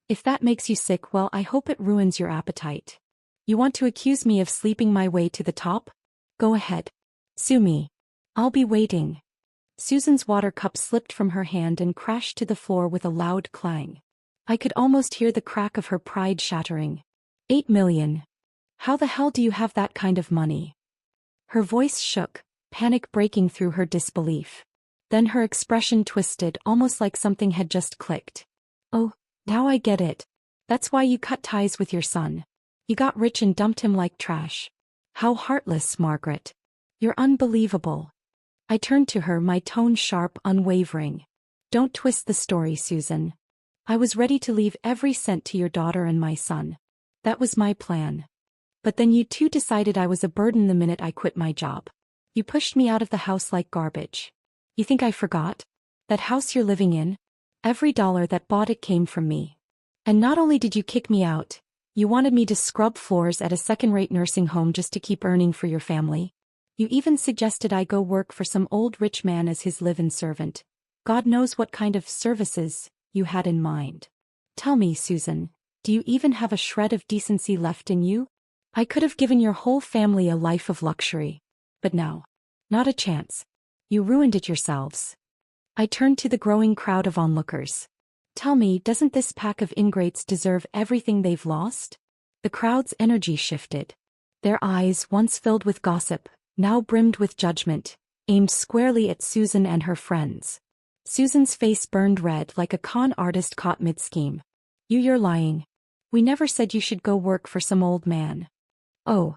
If that makes you sick, well, I hope it ruins your appetite. You want to accuse me of sleeping my way to the top? Go ahead. Sue me. I'll be waiting. Susan's water cup slipped from her hand and crashed to the floor with a loud clang. I could almost hear the crack of her pride shattering. 8 million. How the hell do you have that kind of money? Her voice shook, panic breaking through her disbelief. Then her expression twisted, almost like something had just clicked. Oh, now I get it. That's why you cut ties with your son. You got rich and dumped him like trash. How heartless, Margaret. You're unbelievable. I turned to her, my tone sharp, unwavering. Don't twist the story, Susan. I was ready to leave every cent to your daughter and my son. That was my plan. But then you two decided I was a burden the minute I quit my job. You pushed me out of the house like garbage. You think I forgot? That house you're living in? Every dollar that bought it came from me. And not only did you kick me out, you wanted me to scrub floors at a second-rate nursing home just to keep earning for your family. You even suggested I go work for some old rich man as his live-in servant. God knows what kind of services you had in mind. Tell me, Susan, do you even have a shred of decency left in you? I could have given your whole family a life of luxury. But no. Not a chance. You ruined it yourselves. I turned to the growing crowd of onlookers. Tell me, doesn't this pack of ingrates deserve everything they've lost? The crowd's energy shifted. Their eyes, once filled with gossip, now brimmed with judgment, aimed squarely at Susan and her friends. Susan's face burned red like a con artist caught mid-scheme. You're lying. We never said you should go work for some old man. Oh.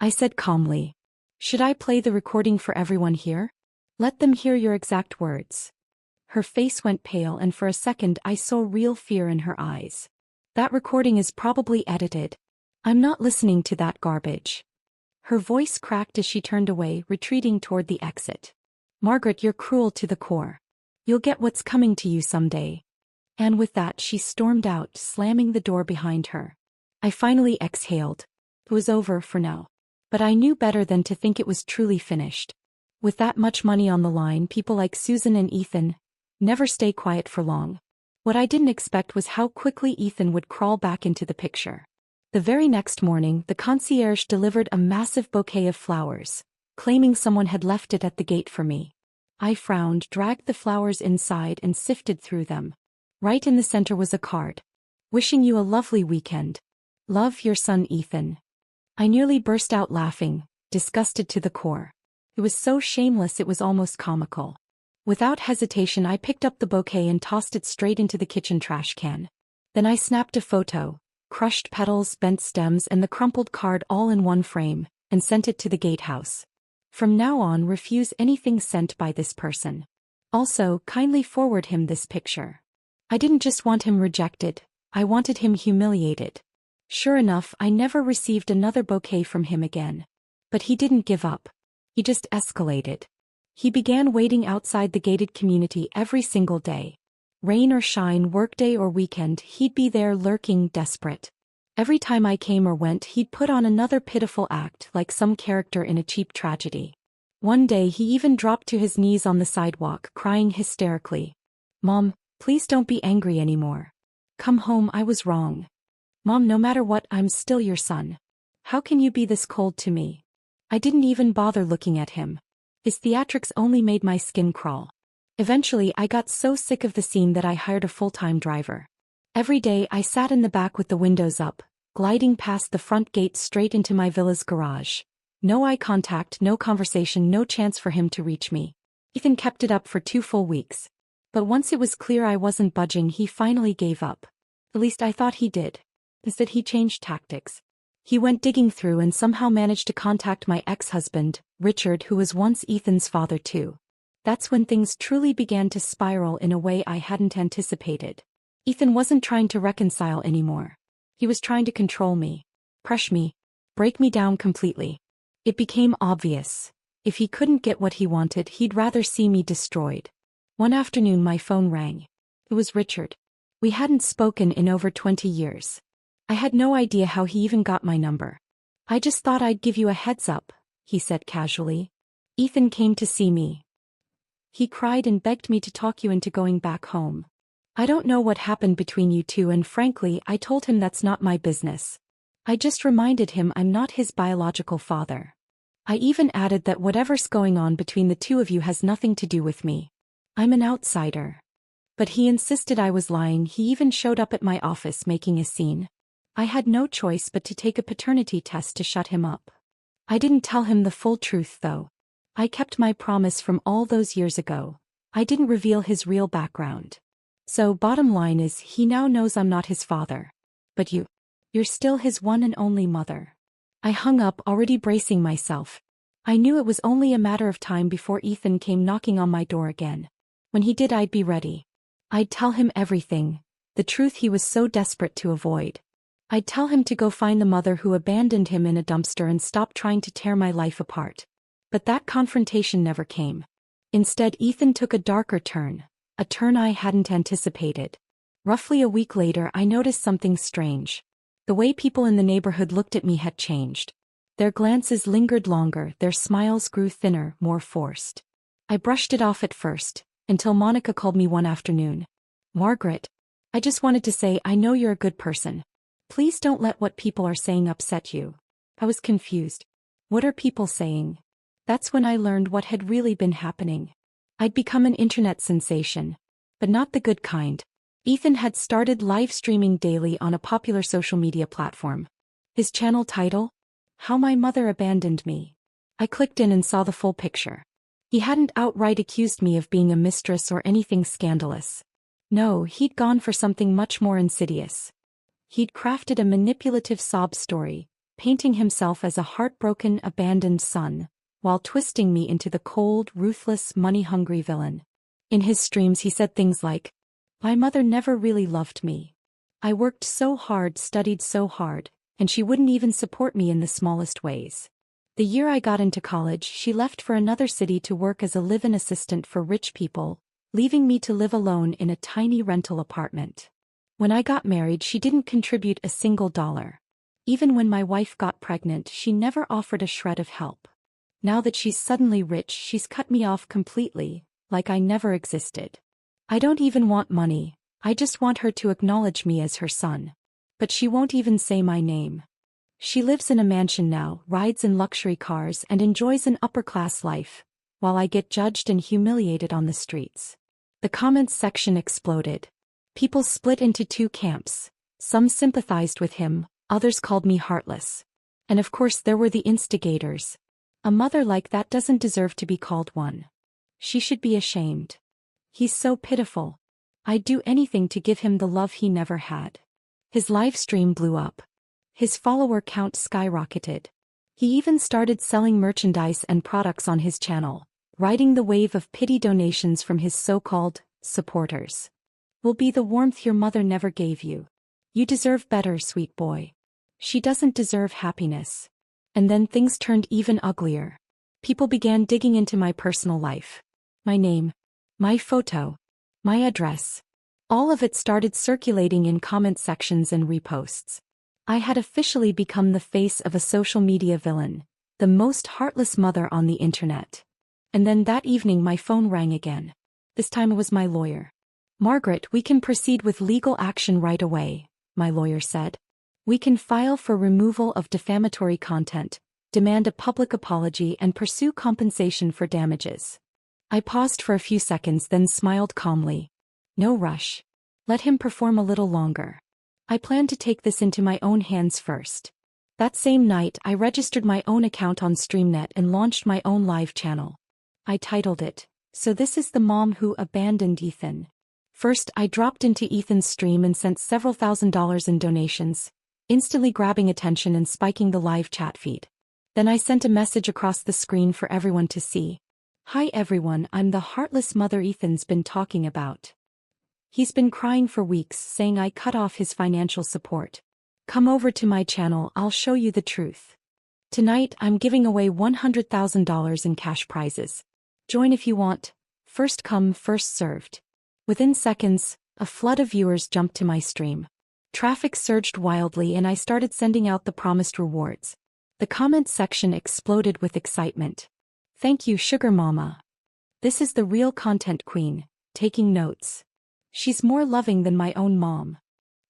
I said calmly. Should I play the recording for everyone here? Let them hear your exact words. Her face went pale and for a second I saw real fear in her eyes. That recording is probably edited. I'm not listening to that garbage. Her voice cracked as she turned away, retreating toward the exit. Margaret, you're cruel to the core. You'll get what's coming to you someday. And with that she stormed out, slamming the door behind her. I finally exhaled. It was over for now. But I knew better than to think it was truly finished. With that much money on the line, people like Susan and Ethan never stay quiet for long. What I didn't expect was how quickly Ethan would crawl back into the picture. The very next morning, the concierge delivered a massive bouquet of flowers, claiming someone had left it at the gate for me. I frowned, dragged the flowers inside and sifted through them. Right in the center was a card. Wishing you a lovely weekend. Love, your son Ethan. I nearly burst out laughing, disgusted to the core. It was so shameless it was almost comical. Without hesitation I picked up the bouquet and tossed it straight into the kitchen trash can. Then I snapped a photo, crushed petals, bent stems and the crumpled card all in one frame, and sent it to the gatehouse. From now on, refuse anything sent by this person. Also, kindly forward him this picture. I didn't just want him rejected, I wanted him humiliated. Sure enough, I never received another bouquet from him again. But he didn't give up. He just escalated. He began waiting outside the gated community every single day. Rain or shine, workday or weekend, he'd be there lurking, desperate. Every time I came or went, he'd put on another pitiful act, like some character in a cheap tragedy. One day he even dropped to his knees on the sidewalk, crying hysterically. Mom, please don't be angry anymore. Come home, I was wrong. Mom, no matter what, I'm still your son. How can you be this cold to me? I didn't even bother looking at him. His theatrics only made my skin crawl. Eventually I got so sick of the scene that I hired a full-time driver. Every day I sat in the back with the windows up, gliding past the front gate straight into my villa's garage. No eye contact, no conversation, no chance for him to reach me. Ethan kept it up for 2 full weeks. But once it was clear I wasn't budging, he finally gave up. At least I thought he did. Instead he changed tactics. He went digging through and somehow managed to contact my ex-husband, Richard, who was once Ethan's father too. That's when things truly began to spiral in a way I hadn't anticipated. Ethan wasn't trying to reconcile anymore. He was trying to control me, crush me, break me down completely. It became obvious. If he couldn't get what he wanted, he'd rather see me destroyed. One afternoon my phone rang. It was Richard. We hadn't spoken in over 20 years. I had no idea how he even got my number. I just thought I'd give you a heads up, he said casually. Ethan came to see me. He cried and begged me to talk you into going back home. I don't know what happened between you two, and frankly, I told him that's not my business. I just reminded him I'm not his biological father. I even added that whatever's going on between the two of you has nothing to do with me. I'm an outsider. But he insisted I was lying. He even showed up at my office making a scene. I had no choice but to take a paternity test to shut him up. I didn't tell him the full truth though. I kept my promise from all those years ago. I didn't reveal his real background. So bottom line is he now knows I'm not his father. But you're still his one and only mother. I hung up, already bracing myself. I knew it was only a matter of time before Ethan came knocking on my door again. When he did, I'd be ready. I'd tell him everything, the truth he was so desperate to avoid. I'd tell him to go find the mother who abandoned him in a dumpster and stop trying to tear my life apart. But that confrontation never came. Instead, Ethan took a darker turn, a turn I hadn't anticipated. Roughly a week later, I noticed something strange. The way people in the neighborhood looked at me had changed. Their glances lingered longer, their smiles grew thinner, more forced. I brushed it off at first, until Monica called me one afternoon. "Margaret, I just wanted to say I know you're a good person. Please don't let what people are saying upset you." I was confused. What are people saying? That's when I learned what had really been happening. I'd become an internet sensation. But not the good kind. Ethan had started live streaming daily on a popular social media platform. His channel title? How My Mother Abandoned Me. I clicked in and saw the full picture. He hadn't outright accused me of being a mistress or anything scandalous. No, he'd gone for something much more insidious. He'd crafted a manipulative sob story, painting himself as a heartbroken, abandoned son, while twisting me into the cold, ruthless, money-hungry villain. In his streams he said things like, "My mother never really loved me. I worked so hard, studied so hard, and she wouldn't even support me in the smallest ways. The year I got into college, she left for another city to work as a live-in assistant for rich people, leaving me to live alone in a tiny rental apartment. When I got married, she didn't contribute a single dollar. Even when my wife got pregnant, she never offered a shred of help. Now that she's suddenly rich, she's cut me off completely, like I never existed. I don't even want money, I just want her to acknowledge me as her son. But she won't even say my name. She lives in a mansion now, rides in luxury cars, and enjoys an upper-class life, while I get judged and humiliated on the streets." The comments section exploded. People split into two camps. Some sympathized with him, others called me heartless. And of course there were the instigators. A mother like that doesn't deserve to be called one. She should be ashamed. He's so pitiful. I'd do anything to give him the love he never had. His live stream blew up. His follower count skyrocketed. He even started selling merchandise and products on his channel, riding the wave of pity donations from his so-called supporters. "Will be the warmth your mother never gave you. You deserve better, sweet boy. She doesn't deserve happiness." And then things turned even uglier. People began digging into my personal life. My name, my photo, my address. All of it started circulating in comment sections and reposts. I had officially become the face of a social media villain, the most heartless mother on the internet. And then that evening my phone rang again. This time it was my lawyer. "Margaret, we can proceed with legal action right away," my lawyer said. "We can file for removal of defamatory content, demand a public apology, and pursue compensation for damages." I paused for a few seconds, then smiled calmly. No rush. Let him perform a little longer. I plan to take this into my own hands first. That same night, I registered my own account on StreamNet and launched my own live channel. I titled it, "So This Is the Mom Who Abandoned Ethan." First, I dropped into Ethan's stream and sent several $1,000s in donations, instantly grabbing attention and spiking the live chat feed. Then I sent a message across the screen for everyone to see. "Hi everyone, I'm the heartless mother Ethan's been talking about. He's been crying for weeks, saying I cut off his financial support. Come over to my channel, I'll show you the truth. Tonight I'm giving away $100,000 in cash prizes. Join if you want. First come, first served." Within seconds, a flood of viewers jumped to my stream. Traffic surged wildly and I started sending out the promised rewards. The comment section exploded with excitement. "Thank you, Sugar Mama. This is the real content queen, taking notes. She's more loving than my own mom."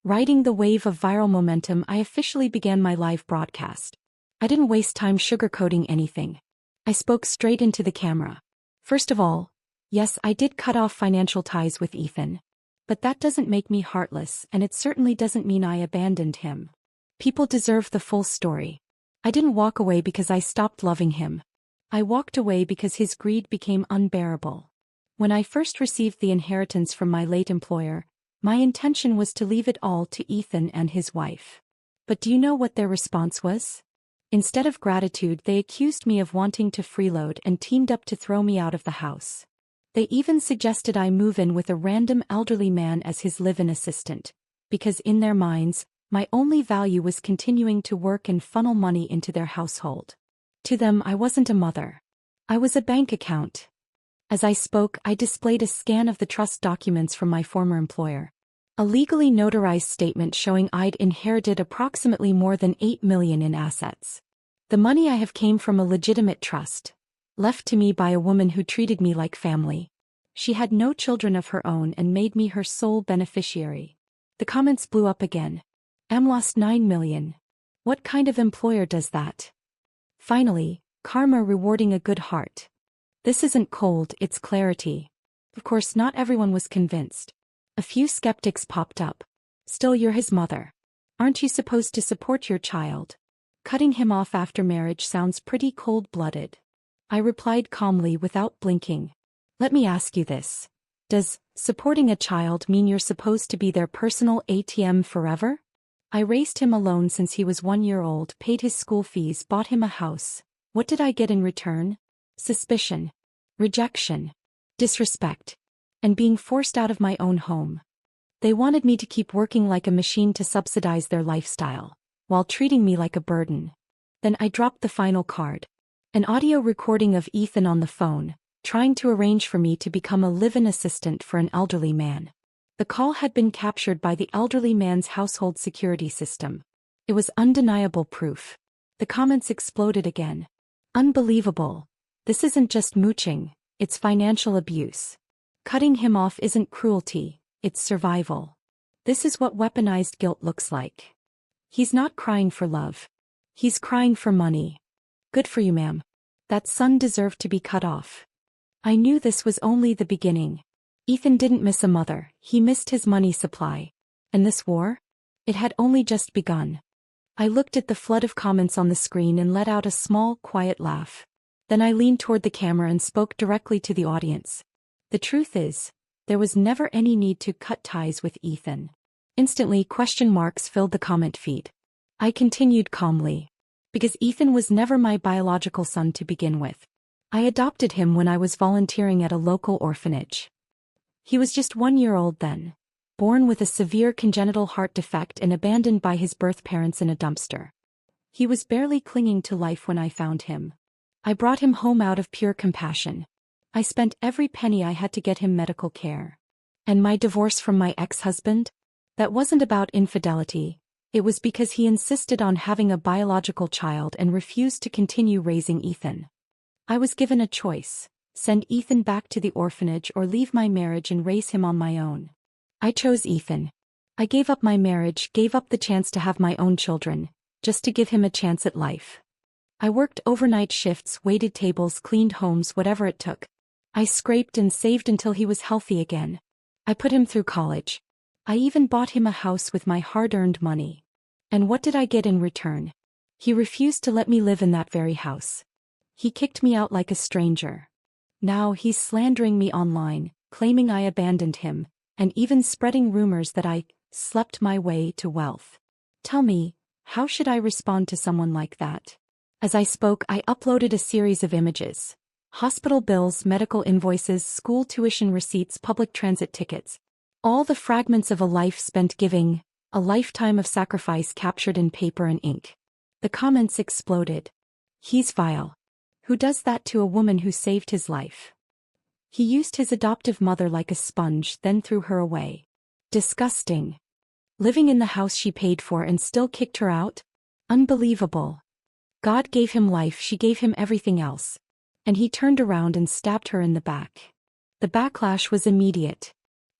Riding the wave of viral momentum, I officially began my live broadcast. I didn't waste time sugarcoating anything. I spoke straight into the camera. First of all, yes, I did cut off financial ties with Ethan. But that doesn't make me heartless, and it certainly doesn't mean I abandoned him. People deserve the full story. I didn't walk away because I stopped loving him. I walked away because his greed became unbearable. When I first received the inheritance from my late employer, my intention was to leave it all to Ethan and his wife. But do you know what their response was? Instead of gratitude, they accused me of wanting to freeload and teamed up to throw me out of the house. They even suggested I move in with a random elderly man as his live-in assistant, because in their minds, my only value was continuing to work and funnel money into their household. To them, I wasn't a mother. I was a bank account. As I spoke, I displayed a scan of the trust documents from my former employer. A legally notarized statement showing I'd inherited approximately more than $8 million in assets. The money I have came from a legitimate trust, left to me by a woman who treated me like family. She had no children of her own and made me her sole beneficiary. The comments blew up again. Lost $9 million. What kind of employer does that? Finally, karma rewarding a good heart. This isn't cold, it's clarity. Of course, not everyone was convinced. A few skeptics popped up. Still, you're his mother. Aren't you supposed to support your child? Cutting him off after marriage sounds pretty cold-blooded. I replied calmly without blinking. Let me ask you this. Does supporting a child mean you're supposed to be their personal ATM forever? I raised him alone since he was 1 year old, paid his school fees, bought him a house. What did I get in return? Suspicion. Rejection. Disrespect. And being forced out of my own home. They wanted me to keep working like a machine to subsidize their lifestyle, while treating me like a burden. Then I dropped the final card. An audio recording of Ethan on the phone, trying to arrange for me to become a live-in assistant for an elderly man. The call had been captured by the elderly man's household security system. It was undeniable proof. The comments exploded again. Unbelievable. This isn't just mooching, it's financial abuse. Cutting him off isn't cruelty, it's survival. This is what weaponized guilt looks like. He's not crying for love. He's crying for money. Good for you, ma'am. That son deserved to be cut off. I knew this was only the beginning. Ethan didn't miss a mother, he missed his money supply. And this war? It had only just begun. I looked at the flood of comments on the screen and let out a small, quiet laugh. Then I leaned toward the camera and spoke directly to the audience. The truth is, there was never any need to cut ties with Ethan. Instantly, question marks filled the comment feed. I continued calmly. Because Ethan was never my biological son to begin with. I adopted him when I was volunteering at a local orphanage. He was just 1 year old then, born with a severe congenital heart defect and abandoned by his birth parents in a dumpster. He was barely clinging to life when I found him. I brought him home out of pure compassion. I spent every penny I had to get him medical care. And my divorce from my ex-husband? That wasn't about infidelity. It was because he insisted on having a biological child and refused to continue raising Ethan. I was given a choice: send Ethan back to the orphanage or leave my marriage and raise him on my own. I chose Ethan. I gave up my marriage, gave up the chance to have my own children, just to give him a chance at life. I worked overnight shifts, waited tables, cleaned homes, whatever it took. I scraped and saved until he was healthy again. I put him through college. I even bought him a house with my hard-earned money. And what did I get in return? He refused to let me live in that very house. He kicked me out like a stranger. Now he's slandering me online, claiming I abandoned him, and even spreading rumors that I slept my way to wealth. Tell me, how should I respond to someone like that? As I spoke, I uploaded a series of images. Hospital bills, medical invoices, school tuition receipts, public transit tickets. All the fragments of a life spent giving, a lifetime of sacrifice captured in paper and ink. The comments exploded. He's vile. Who does that to a woman who saved his life? He used his adoptive mother like a sponge, then threw her away. Disgusting. Living in the house she paid for and still kicked her out? Unbelievable. God gave him life, she gave him everything else. And he turned around and stabbed her in the back. The backlash was immediate.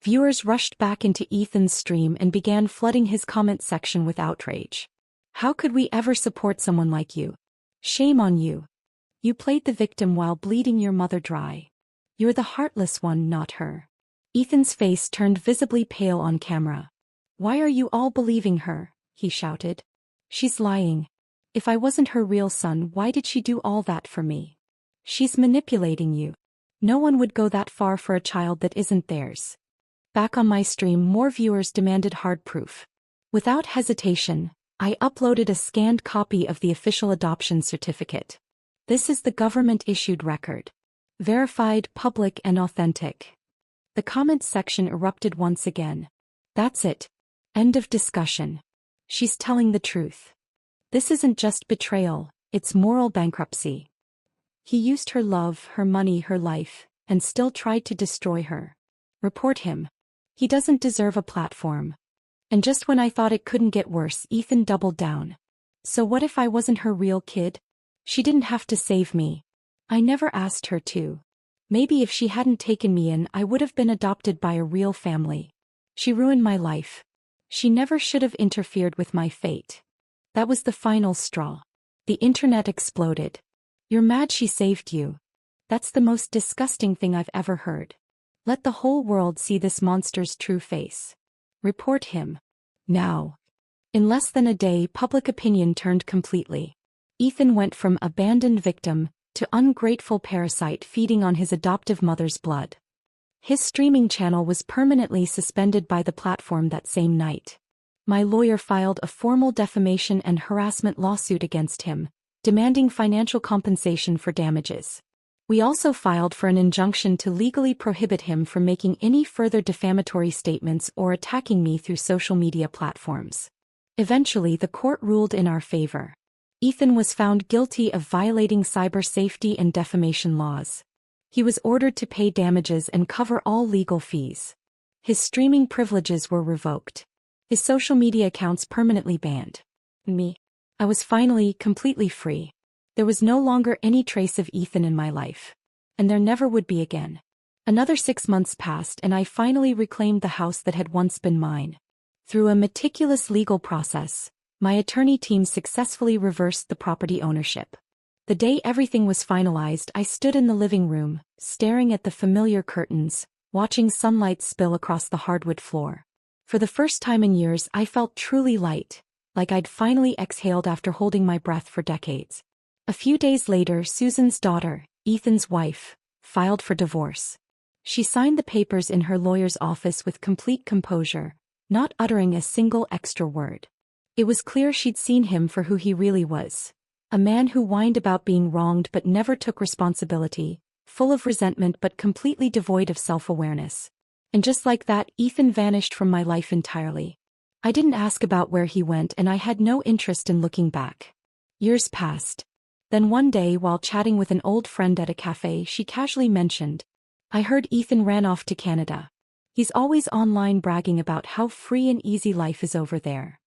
Viewers rushed back into Ethan's stream and began flooding his comment section with outrage. How could we ever support someone like you? Shame on you. You played the victim while bleeding your mother dry. You're the heartless one, not her. Ethan's face turned visibly pale on camera. Why are you all believing her? He shouted. She's lying. If I wasn't her real son, why did she do all that for me? She's manipulating you. No one would go that far for a child that isn't theirs. Back on my stream, more viewers demanded hard proof. Without hesitation, I uploaded a scanned copy of the official adoption certificate. This is the government-issued record. Verified, public, and authentic. The comments section erupted once again. That's it. End of discussion. She's telling the truth. This isn't just betrayal, it's moral bankruptcy. He used her love, her money, her life, and still tried to destroy her. Report him. He doesn't deserve a platform. And just when I thought it couldn't get worse, Ethan doubled down. So what if I wasn't her real kid? She didn't have to save me. I never asked her to. Maybe if she hadn't taken me in, I would have been adopted by a real family. She ruined my life. She never should have interfered with my fate. That was the final straw. The internet exploded. You're mad she saved you. That's the most disgusting thing I've ever heard. Let the whole world see this monster's true face. Report him. Now. In less than a day, public opinion turned completely. Ethan went from abandoned victim to ungrateful parasite feeding on his adoptive mother's blood. His streaming channel was permanently suspended by the platform that same night. My lawyer filed a formal defamation and harassment lawsuit against him, demanding financial compensation for damages. We also filed for an injunction to legally prohibit him from making any further defamatory statements or attacking me through social media platforms. Eventually, the court ruled in our favor. Ethan was found guilty of violating cyber safety and defamation laws. He was ordered to pay damages and cover all legal fees. His streaming privileges were revoked. His social media accounts permanently banned. I was finally completely free. There was no longer any trace of Ethan in my life. And there never would be again. Another 6 months passed and I finally reclaimed the house that had once been mine. Through a meticulous legal process, my attorney team successfully reversed the property ownership. The day everything was finalized, I stood in the living room, staring at the familiar curtains, watching sunlight spill across the hardwood floor. For the first time in years, I felt truly light, like I'd finally exhaled after holding my breath for decades. A few days later, Susan's daughter, Ethan's wife, filed for divorce. She signed the papers in her lawyer's office with complete composure, not uttering a single extra word. It was clear she'd seen him for who he really was. A man who whined about being wronged but never took responsibility, full of resentment but completely devoid of self-awareness. And just like that, Ethan vanished from my life entirely. I didn't ask about where he went and I had no interest in looking back. Years passed. Then one day, while chatting with an old friend at a cafe, she casually mentioned, "I heard Ethan ran off to Canada. He's always online bragging about how free and easy life is over there."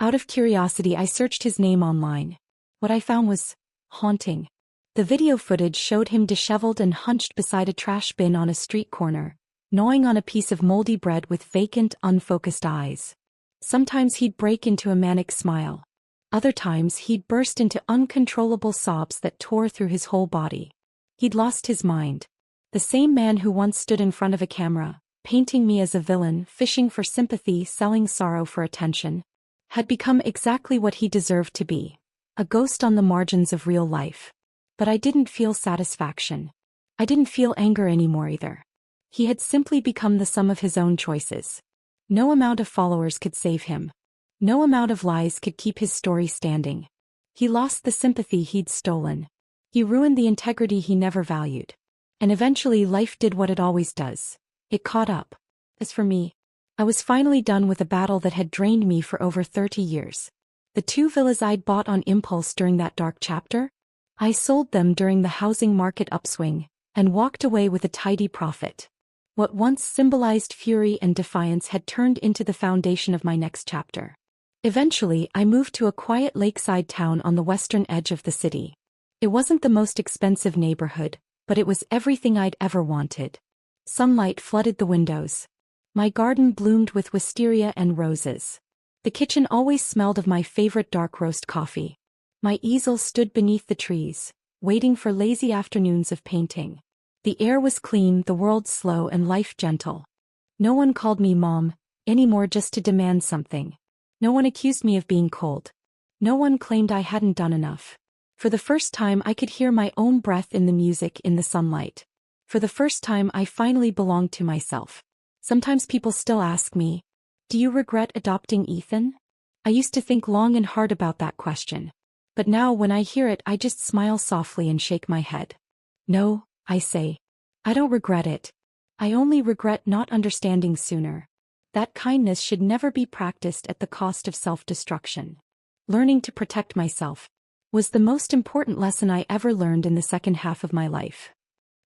Out of curiosity, I searched his name online. What I found was haunting. The video footage showed him disheveled and hunched beside a trash bin on a street corner, gnawing on a piece of moldy bread with vacant, unfocused eyes. Sometimes he'd break into a manic smile. Other times he'd burst into uncontrollable sobs that tore through his whole body. He'd lost his mind. The same man who once stood in front of a camera, painting me as a villain, fishing for sympathy, selling sorrow for attention, had become exactly what he deserved to be, a ghost on the margins of real life. But I didn't feel satisfaction. I didn't feel anger anymore either. He had simply become the sum of his own choices. No amount of followers could save him. No amount of lies could keep his story standing. He lost the sympathy he'd stolen. He ruined the integrity he never valued. And eventually life did what it always does. It caught up. As for me, I was finally done with a battle that had drained me for over 30 years. The 2 villas I'd bought on impulse during that dark chapter? I sold them during the housing market upswing, and walked away with a tidy profit. What once symbolized fury and defiance had turned into the foundation of my next chapter. Eventually, I moved to a quiet lakeside town on the western edge of the city. It wasn't the most expensive neighborhood, but it was everything I'd ever wanted. Sunlight flooded the windows. My garden bloomed with wisteria and roses. The kitchen always smelled of my favorite dark roast coffee. My easel stood beneath the trees, waiting for lazy afternoons of painting. The air was clean, the world slow, and life gentle. No one called me mom anymore just to demand something. No one accused me of being cold. No one claimed I hadn't done enough. For the first time I could hear my own breath in the music, in the sunlight. For the first time I finally belonged to myself. Sometimes people still ask me, "Do you regret adopting Ethan?" I used to think long and hard about that question. But now when I hear it I just smile softly and shake my head. No, I say. I don't regret it. I only regret not understanding sooner. That kindness should never be practiced at the cost of self-destruction. Learning to protect myself was the most important lesson I ever learned in the second half of my life.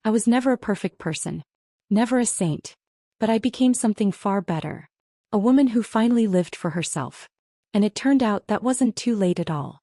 I was never a perfect person. Never a saint. But I became something far better. A woman who finally lived for herself. And it turned out that wasn't too late at all.